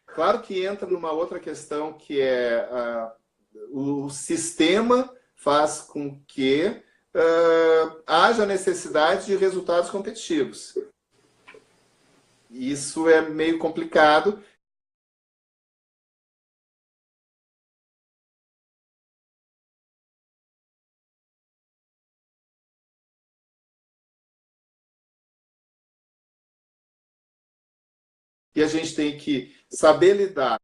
Claro que entra numa outra questão que é o sistema faz com que haja necessidade de resultados competitivos. Isso é meio complicado. E a gente tem que saber lidar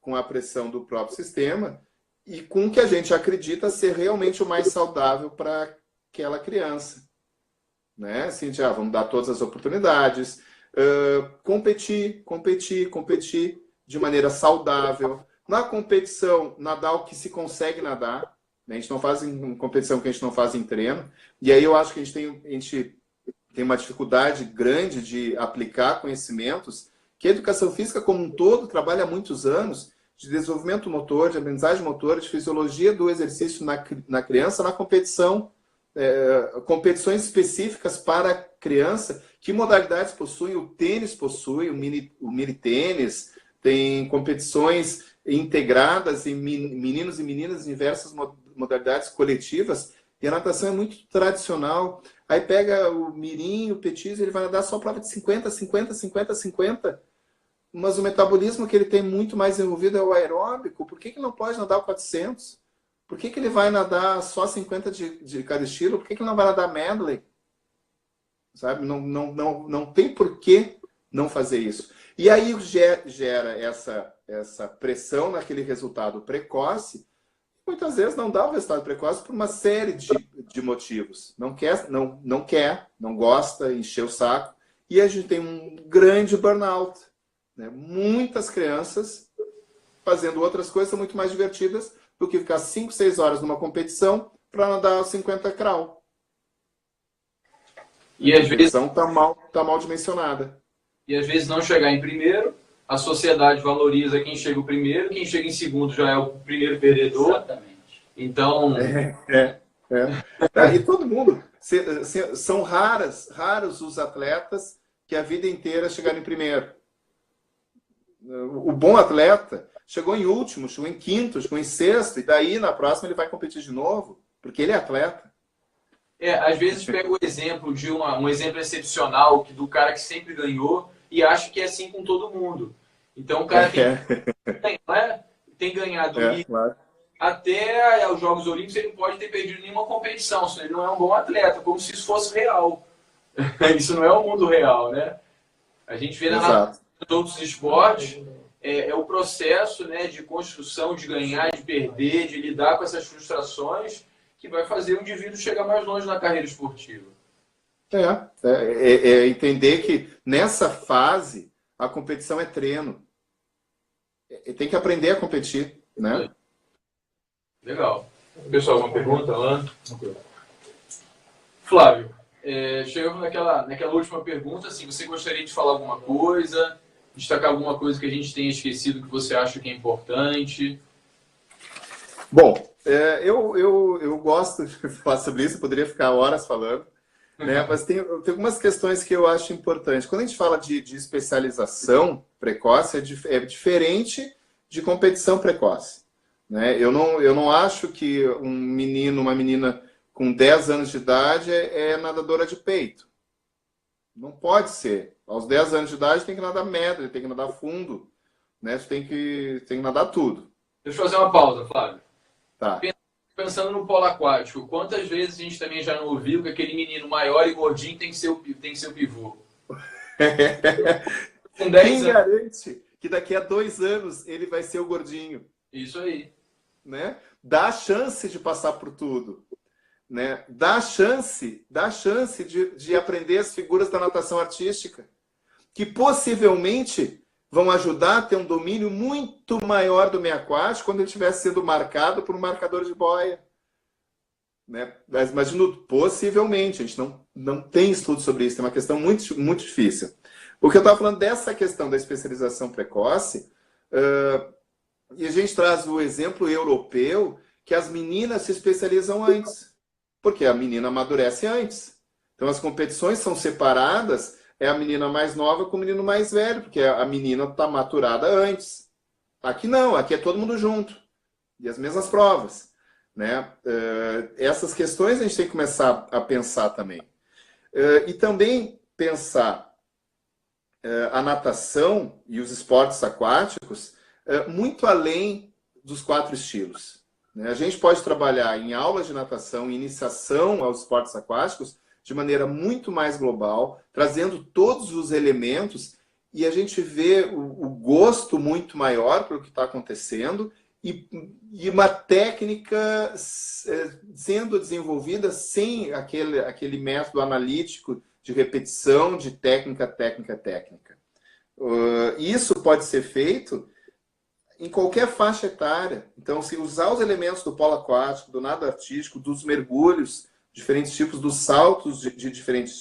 com a pressão do próprio sistema e com o que a gente acredita ser realmente o mais saudável para aquela criança. Né? Assim, vamos dar todas as oportunidades, competir de maneira saudável. Na competição, nadar o que se consegue nadar. Né? A gente não faz em competição que a gente não faz em treino. E aí eu acho que a gente tem uma dificuldade grande de aplicar conhecimentos que a educação física como um todo trabalha há muitos anos de desenvolvimento motor, de aprendizagem motora, de fisiologia do exercício na criança, na competição, competições específicas para a criança. Que modalidades possuem? O tênis possui, o mini tênis, tem competições integradas em meninos e meninas em diversas modalidades coletivas, e a natação é muito tradicional. Aí pega o mirim, o petismo, ele vai nadar só prova de 50, 50, 50, 50. Mas o metabolismo que ele tem muito mais envolvido é o aeróbico. Por que ele não pode nadar o 400? Por que ele vai nadar só 50 de cada estilo? Por que ele não vai nadar medley? Sabe? Não tem por que não fazer isso. E aí gera essa pressão naquele resultado precoce. Muitas vezes não dá o resultado precoce por uma série de motivos. Não quer, não gosta, encher o saco. E a gente tem um grande burnout. Né? Muitas crianças fazendo outras coisas são muito mais divertidas do que ficar 5, 6 horas numa competição para nadar 50 crawl. E às vezes tá mal dimensionada. E às vezes não chegar em primeiro, a sociedade valoriza quem chega o primeiro, quem chega em segundo já é o primeiro perdedor. Exatamente. Então... E todo mundo... São raros os atletas que a vida inteira chegaram em primeiro. O bom atleta chegou em último, chegou em quinto, chegou em sexto, e daí na próxima ele vai competir de novo, porque ele é atleta. Às vezes pega o exemplo de um exemplo excepcional do cara que sempre ganhou e acha que é assim com todo mundo. Então o cara tem ganhado claro. Até os Jogos Olímpicos ele não pode ter perdido nenhuma competição, senão ele não é um bom atleta, como se isso fosse real. Isso não é o mundo real, né? A gente vê nos outros esportes, é o processo, né, de construção, de ganhar, de perder, de lidar com essas frustrações que vai fazer o indivíduo chegar mais longe na carreira esportiva. Entender que nessa fase a competição é treino. Tem que aprender a competir, né? Legal. Pessoal, alguma pergunta, Alan? Flávio, chegamos naquela última pergunta, assim, você gostaria de falar alguma coisa, destacar alguma coisa que a gente tenha esquecido que você acha que é importante? Bom, eu gosto de falar sobre isso, eu poderia ficar horas falando, né? Mas tem algumas questões que eu acho importantes. Quando a gente fala de especialização precoce, é diferente de competição precoce. Né? Eu não acho que um menino, uma menina com 10 anos de idade é nadadora de peito. Não pode ser. Aos 10 anos de idade tem que nadar medley, tem que nadar fundo. né? Tu tem que nadar tudo. Deixa eu fazer uma pausa, Flávio. Tá. Pensando no polo aquático, quantas vezes a gente também já não ouviu que aquele menino maior e gordinho tem que ser o pivô? Com 10 Quem anos. garante que daqui a 2 anos ele vai ser o gordinho? Isso aí. Né? Dá a chance de passar por tudo. Né? Dá a chance de aprender as figuras da natação artística, que possivelmente vão ajudar a ter um domínio muito maior do meio aquático quando ele estiver sendo marcado por um marcador de boia. Né? Mas imagino, possivelmente, a gente não tem estudo sobre isso, é uma questão muito, muito difícil. O que eu estava falando dessa questão da especialização precoce, e a gente traz o exemplo europeu, que as meninas se especializam antes, porque a menina amadurece antes. Então as competições são separadas, é a menina mais nova com o menino mais velho, porque a menina está maturada antes. Aqui não, aqui é todo mundo junto. E as mesmas provas. Né? Essas questões a gente tem que começar a pensar também. E também pensar a natação e os esportes aquáticos muito além dos 4 estilos. Né? A gente pode trabalhar em aulas de natação, iniciação aos esportes aquáticos, de maneira muito mais global, trazendo todos os elementos, e a gente vê o gosto muito maior pelo que está acontecendo e uma técnica sendo desenvolvida sem aquele método analítico de repetição, de técnica. Isso pode ser feito em qualquer faixa etária. Então, se usar os elementos do polo aquático, do nado artístico, dos mergulhos, diferentes tipos, dos saltos de diferentes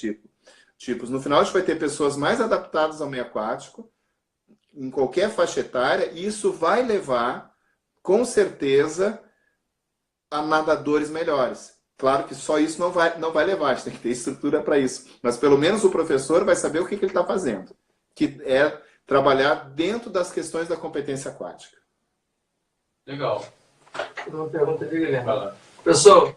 tipos. No final, a gente vai ter pessoas mais adaptadas ao meio aquático, em qualquer faixa etária, e isso vai levar, com certeza, a nadadores melhores. Claro que só isso não vai levar, a gente tem que ter estrutura para isso. Mas pelo menos o professor vai saber o que ele está fazendo, que é trabalhar dentro das questões da competência aquática. Legal. Uma pergunta de Guilherme. Vai lá. Professor,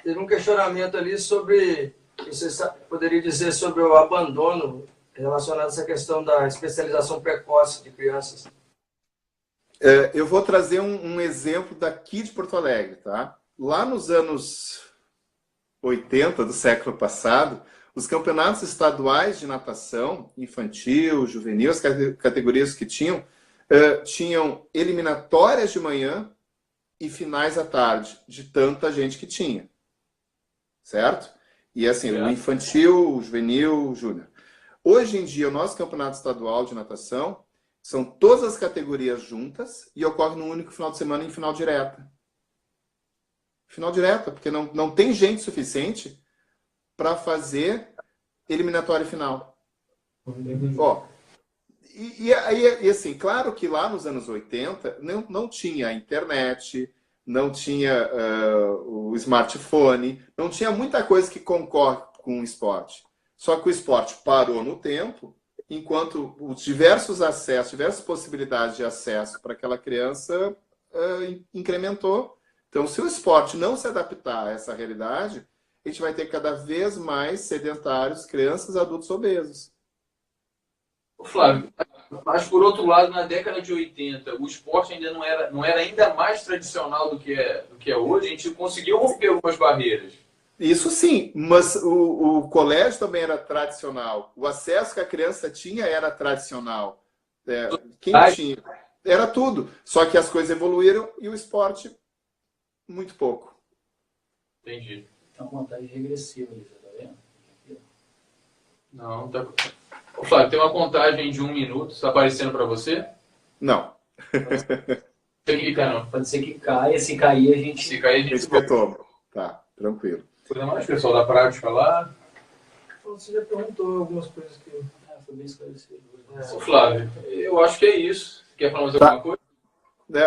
teve um questionamento ali sobre, você poderia dizer sobre o abandono relacionado a essa questão da especialização precoce de crianças. Eu vou trazer um exemplo daqui de Porto Alegre, tá? Lá nos anos 80 do século passado, os campeonatos estaduais de natação, infantil, juvenil, as categorias que tinham eliminatórias de manhã e finais à tarde, de tanta gente que tinha. Certo? E assim, o infantil, o juvenil, o júnior. Hoje em dia, o nosso campeonato estadual de natação são todas as categorias juntas e ocorre num único final de semana em final direta. Final direta, porque não tem gente suficiente para fazer eliminatória final. Ó, e assim, claro que lá nos anos 80 não tinha internet, não tinha o smartphone, não tinha muita coisa que concorre com o esporte. Só que o esporte parou no tempo, enquanto os diversas possibilidades de acesso para aquela criança incrementou. Então, se o esporte não se adaptar a essa realidade, a gente vai ter cada vez mais sedentários, crianças, adultos obesos. Flávio, mas por outro lado, na década de 80, o esporte ainda não era ainda mais tradicional do que é hoje, a gente conseguiu romper algumas barreiras. Isso sim, mas o colégio também era tradicional. O acesso que a criança tinha era tradicional. Quem tinha? Era tudo. Só que as coisas evoluíram e o esporte, muito pouco. Entendi. Tem uma contagem regressiva ali, tá vendo? Não, tá... Ô, Flávio, tem uma contagem de 1 minuto, está aparecendo para você? Não. Pode ser que caia, se cair a gente... Se cair, a gente retoma. Tá, tranquilo. Coisa mais, pessoal, da prática lá. Você já perguntou algumas coisas que... foi bem esclarecido. Ô, Flávio, eu acho que é isso. Quer falar mais alguma coisa?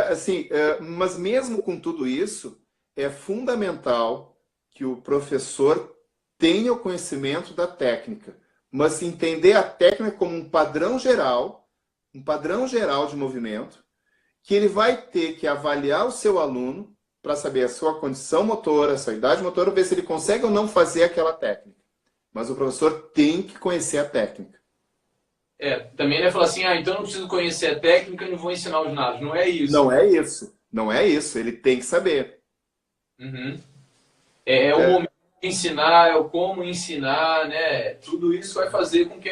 Assim, mas mesmo com tudo isso, é fundamental que o professor tenha o conhecimento da técnica, mas entender a técnica como um padrão geral de movimento, que ele vai ter que avaliar o seu aluno para saber a sua condição motora, a sua idade motora, ver se ele consegue ou não fazer aquela técnica. Mas o professor tem que conhecer a técnica. Também não é falar assim, então eu não preciso conhecer a técnica e não vou ensinar os nados. Não é isso. Não é isso. Não é isso. Ele tem que saber. Uhum. O momento de ensinar, é o como ensinar, né? Tudo isso vai fazer com que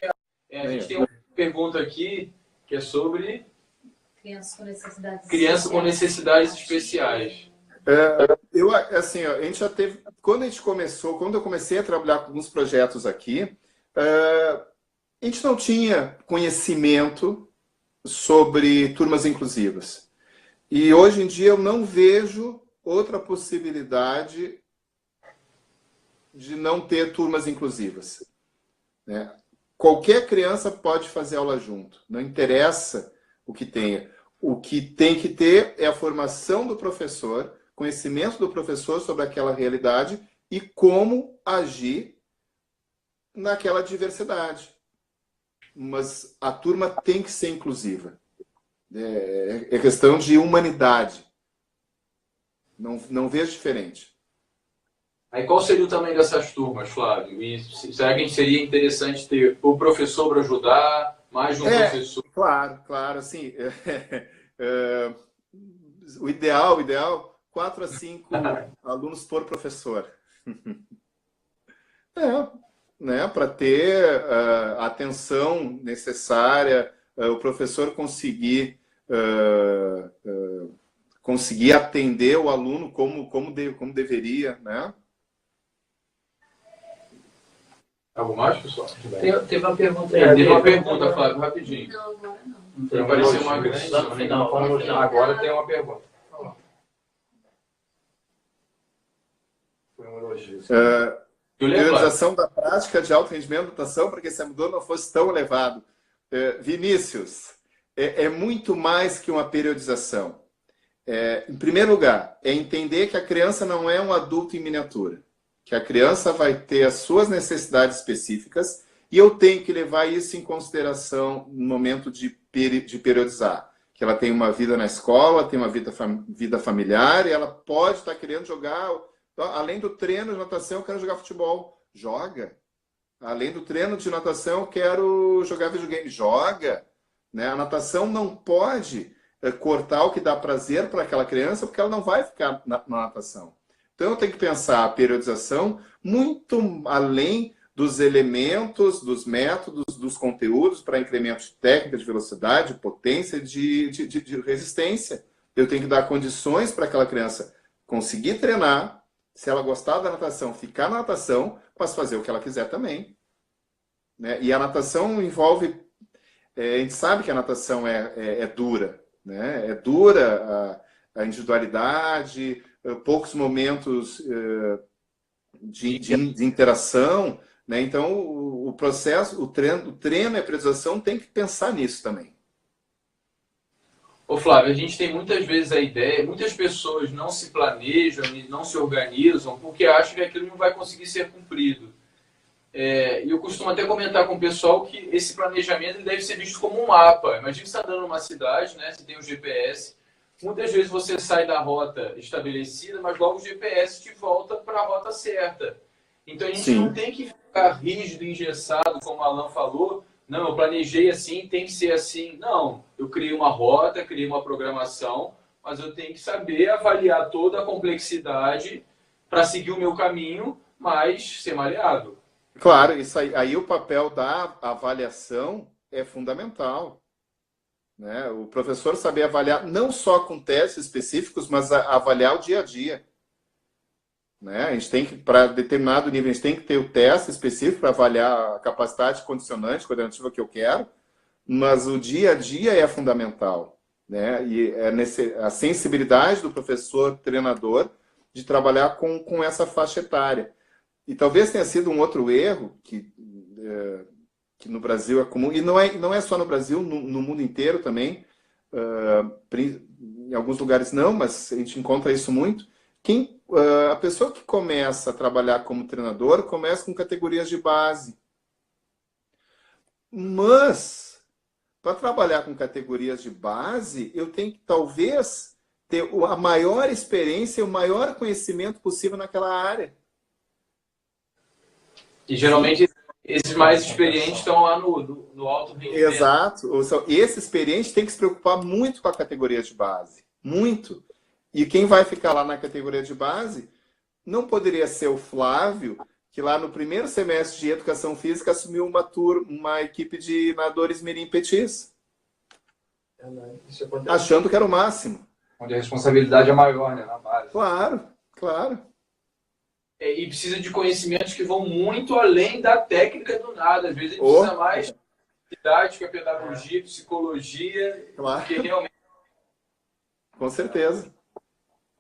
a gente tenha uma pergunta aqui que é sobre crianças com necessidades especiais. Assim, a gente já teve, quando eu comecei a trabalhar com alguns projetos aqui, a gente não tinha conhecimento sobre turmas inclusivas. E hoje em dia eu não vejo outra possibilidade de não ter turmas inclusivas, né? Qualquer criança pode fazer aula junto, não interessa o que tenha. O que tem que ter é a formação do professor, conhecimento do professor sobre aquela realidade e como agir naquela diversidade. Mas a turma tem que ser inclusiva. É questão de humanidade. Não vejo diferente. Aí qual seria o tamanho dessas turmas, Flávio? E será que seria interessante ter o professor para ajudar, mais de um professor? Claro, assim, o ideal, 4 a 5 alunos por professor. Né, para ter a atenção necessária, o professor conseguir atender o aluno como deveria, né? Algo mais, pessoal? Teve uma pergunta. Teve uma pergunta, Flávio, rapidinho. Não, agora não. Tem parecer uma grande. Lá no final. Agora tem uma pergunta. Foi um elogio. Priorização da prática de alto rendimento de natação para que esse abdômen não fosse tão elevado. Vinícius, é muito mais que uma periodização. Em primeiro lugar, é entender que a criança não é um adulto em miniatura. Que a criança vai ter as suas necessidades específicas e eu tenho que levar isso em consideração no momento de periodizar. Que ela tem uma vida na escola, tem uma vida familiar e ela pode estar querendo jogar... Além do treino de natação, eu quero jogar futebol. Joga. Além do treino de natação, eu quero jogar videogame. Joga. Né? A natação não pode cortar o que dá prazer para aquela criança, porque ela não vai ficar na natação. Então, eu tenho que pensar a periodização muito além dos elementos, dos métodos, dos conteúdos para incremento de técnica, de velocidade, de potência, de resistência. Eu tenho que dar condições para aquela criança conseguir treinar, se ela gostar da natação, ficar na natação, mas fazer o que ela quiser também. Né? E a natação envolve... a gente sabe que a natação é dura. Né? É dura a individualidade, poucos momentos de interação. Né? Então, o processo, o treino e a periodização tem que pensar nisso também. Ô Flávio, a gente tem muitas vezes a ideia, muitas pessoas não se planejam e não se organizam porque acham que aquilo não vai conseguir ser cumprido. E eu costumo até comentar com o pessoal que esse planejamento deve ser visto como um mapa. Imagina que você está andando numa cidade, né? Você tem o GPS, muitas vezes você sai da rota estabelecida, mas logo o GPS te volta para a rota certa. Então a gente não tem que ficar rígido, engessado, como o Alan falou. Não, eu planejei assim, tem que ser assim. Não, eu criei uma rota, criei uma programação, mas eu tenho que saber avaliar toda a complexidade para seguir o meu caminho, mas ser maleável. Claro, isso aí o papel da avaliação é fundamental. Né? O professor saber avaliar não só com testes específicos, mas avaliar o dia a dia. Né? A gente tem que, para determinado nível, a gente tem que ter o teste específico para avaliar a capacidade condicionante, coordenativa que eu quero, mas o dia a dia é fundamental. Né? E a sensibilidade do professor, treinador, de trabalhar com essa faixa etária. E talvez tenha sido um outro erro que no Brasil é comum, e não é só no Brasil, no mundo inteiro também, em alguns lugares não, mas a gente encontra isso muito. A pessoa que começa a trabalhar como treinador começa com categorias de base. Mas, para trabalhar com categorias de base, eu tenho que talvez ter a maior experiência e o maior conhecimento possível naquela área. E geralmente Esses mais experientes estão lá no alto rendimento. Exato. Ou seja, esse experiente tem que se preocupar muito com a categoria de base. Muito. E quem vai ficar lá na categoria de base não poderia ser o Flávio, que lá no primeiro semestre de Educação Física assumiu uma equipe de nadadores mirim petis. Achando que era o máximo. Onde a responsabilidade é maior, né, na base. Claro, claro. E precisa de conhecimentos que vão muito além da técnica do nada. Às vezes a gente precisa mais de didática, pedagogia, psicologia, Claro. que realmente... Com certeza.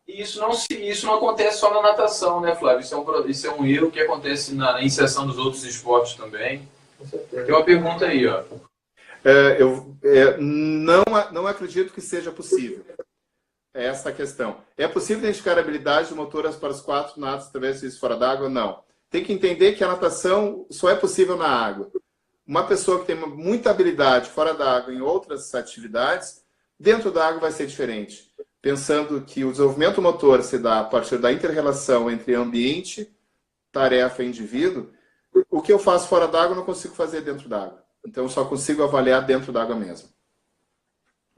E isso não acontece só na natação, né, Flávio? Isso é um erro que acontece na iniciação dos outros esportes também. Com certeza. Tem uma pergunta aí, ó. Eu não acredito que seja possível. É essa a questão. É possível identificar habilidades motoras para os 4 nados através disso fora d'água? Não. Tem que entender que a natação só é possível na água. Uma pessoa que tem muita habilidade fora d'água em outras atividades, dentro da água vai ser diferente. Pensando que o desenvolvimento motor se dá a partir da inter-relação entre ambiente, tarefa e indivíduo, o que eu faço fora d'água eu não consigo fazer dentro d'água. Então eu só consigo avaliar dentro d'água mesmo.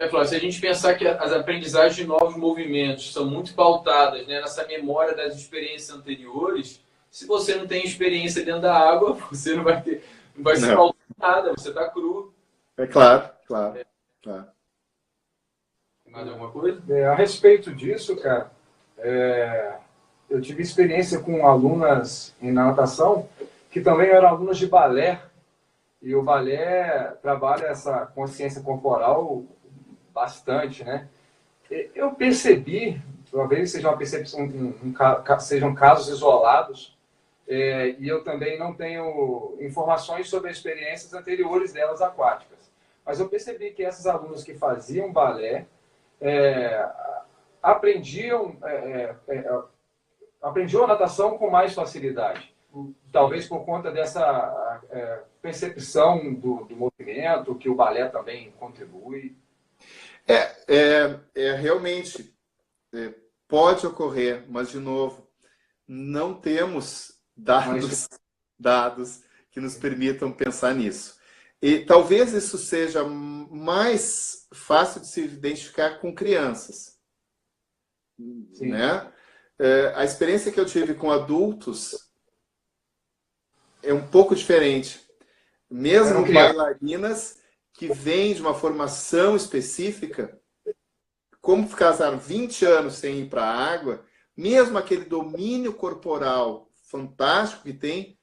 Flávio, se a gente pensar que as aprendizagens de novos movimentos são muito pautadas, né, nessa memória das experiências anteriores, se você não tem experiência dentro da água, você não vai se pautar nada, você está cru. É claro. Tem mais alguma coisa? A respeito disso, cara, eu tive experiência com alunas na natação que também eram alunas de balé, e o balé trabalha essa consciência corporal bastante, né? Eu percebi, talvez seja uma percepção, sejam casos isolados, e eu também não tenho informações sobre as experiências anteriores delas aquáticas, mas eu percebi que essas alunas que faziam balé aprendiam a natação com mais facilidade. Talvez por conta dessa percepção do movimento, que o balé também contribui. Realmente pode ocorrer, mas de novo, não temos dados que nos permitam pensar nisso. E talvez isso seja mais fácil de se identificar com crianças. Sim. Né? A experiência que eu tive com adultos é um pouco diferente. Mesmo bailarinas que vêm de uma formação específica, como ficaram 20 anos sem ir para a água, mesmo aquele domínio corporal fantástico que tem,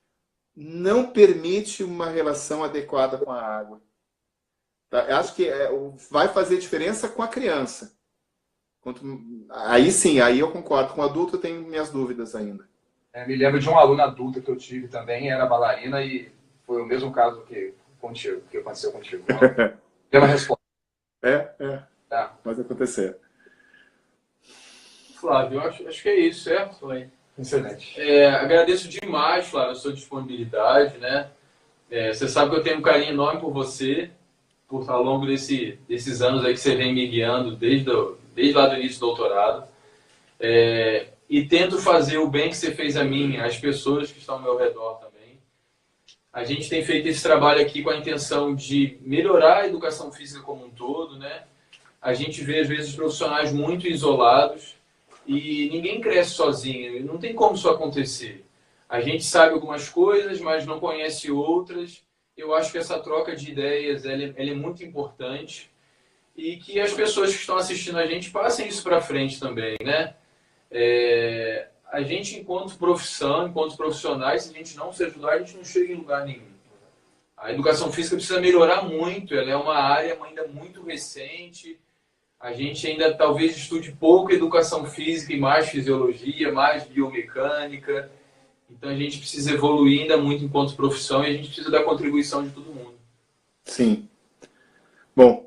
não permite uma relação adequada com a água. Eu acho que vai fazer diferença com a criança. Aí sim, aí eu concordo. Com o adulto eu tenho minhas dúvidas ainda. Me lembro de uma aluna adulta que eu tive também, era bailarina, e foi o mesmo caso que aconteceu contigo. Mesma resposta. Tá. Pode acontecer. Flávio, eu acho que é isso, certo? Foi. Excelente. Agradeço demais, Flávio, a sua disponibilidade, né? Você sabe que eu tenho um carinho enorme por você, ao longo desses anos aí que você vem me guiando desde lá do início do doutorado. E tento fazer o bem que você fez a mim, às pessoas que estão ao meu redor também. A gente tem feito esse trabalho aqui com a intenção de melhorar a educação física como um todo, né? A gente vê, às vezes, profissionais muito isolados e ninguém cresce sozinho. Não tem como isso acontecer. A gente sabe algumas coisas, mas não conhece outras. Eu acho que essa troca de ideias ela é muito importante e que as pessoas que estão assistindo a gente passem isso para frente também, né? A gente, enquanto profissão, enquanto profissionais, se a gente não se ajudar, a gente não chega em lugar nenhum. A educação física precisa melhorar muito, ela é uma área ainda muito recente. A gente ainda talvez estude pouco educação física e mais fisiologia, mais biomecânica. Então a gente precisa evoluir ainda muito enquanto profissão e a gente precisa da contribuição de todo mundo. Sim. Bom,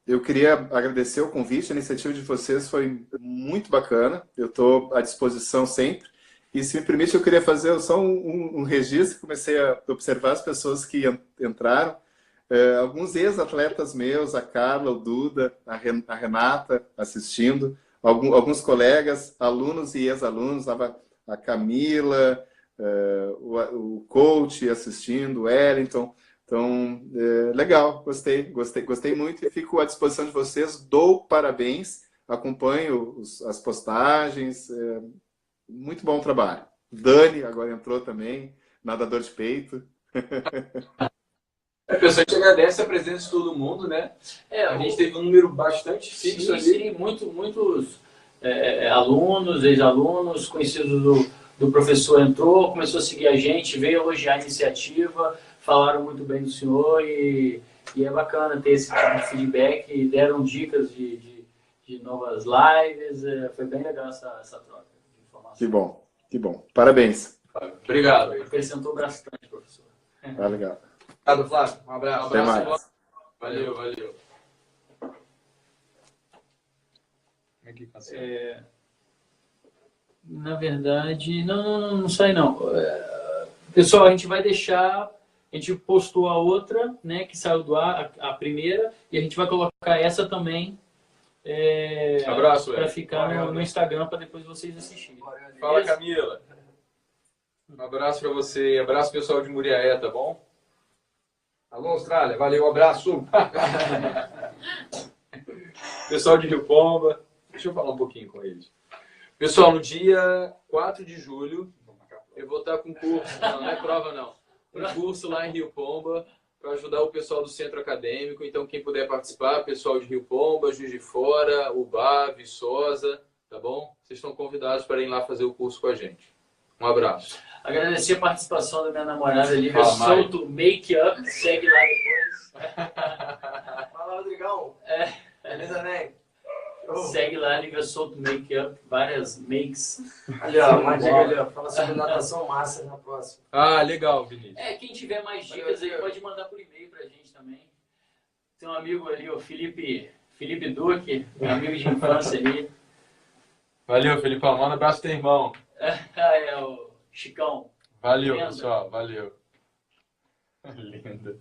eu queria agradecer o convite, a iniciativa de vocês foi muito bacana. Eu estou à disposição sempre. E se me permite, eu queria fazer só um registro. Comecei a observar as pessoas que entraram. Alguns ex-atletas meus, a Carla, o Duda, a Renata assistindo. Alguns colegas, alunos e ex-alunos, a Camila, o coach assistindo, o Wellington. Então, legal, gostei muito e fico à disposição de vocês. Dou parabéns, acompanho as postagens, muito bom trabalho. Dani agora entrou também, nadador de peito. A pessoa te agradece a presença de todo mundo, né? A gente teve um número bastante fixo ali. Sim, muitos alunos, ex-alunos, conhecidos do professor entrou, começou a seguir a gente, veio elogiar a iniciativa, falaram muito bem do senhor e é bacana ter esse tipo de feedback, deram dicas de novas lives, foi bem legal essa troca de informação. Que bom. Parabéns. Obrigado. Acrescentou bastante, professor. Tá legal. Obrigado, Flávio. Um abraço. Até mais. Valeu. Como é que cancela? Na verdade, não sai não. Pessoal, a gente vai deixar, a gente postou a outra, né, que saiu do ar, a primeira, e a gente vai colocar essa também Abraço, para ficar no Instagram para depois vocês assistirem. Fala, Camila. Um abraço para você. Abraço pessoal de Muriaé, tá bom? Alô, Austrália. Valeu, abraço. Pessoal de Rio Pomba. Deixa eu falar um pouquinho com eles. Pessoal, no dia 4 de julho, eu vou estar com um curso. Não é prova, não. Um curso lá em Rio Pomba para ajudar o pessoal do centro acadêmico. Então, quem puder participar, pessoal de Rio Pomba, Juiz de Fora, Ubá, Viçosa, tá bom? Vocês estão convidados para ir lá fazer o curso com a gente. Um abraço. Agradecer a participação da minha namorada Lívia Fala, Souto Make Up, segue lá depois. Fala, Rodrigão. Beleza, né? Segue lá, Lívia Souto Make Up, várias makes. Ali, ó, uma dica ali, ó. Fala sobre natação massa na próxima. Ah, legal, Vinícius. Quem tiver mais dicas aí pode mandar por e-mail pra gente também. Tem um amigo ali, o Felipe Duque, um amigo de infância ali. Valeu, Felipão. Manda um abraço pro teu irmão. O Chicão. Valeu, Lenda. pessoal. Valeu. Linda.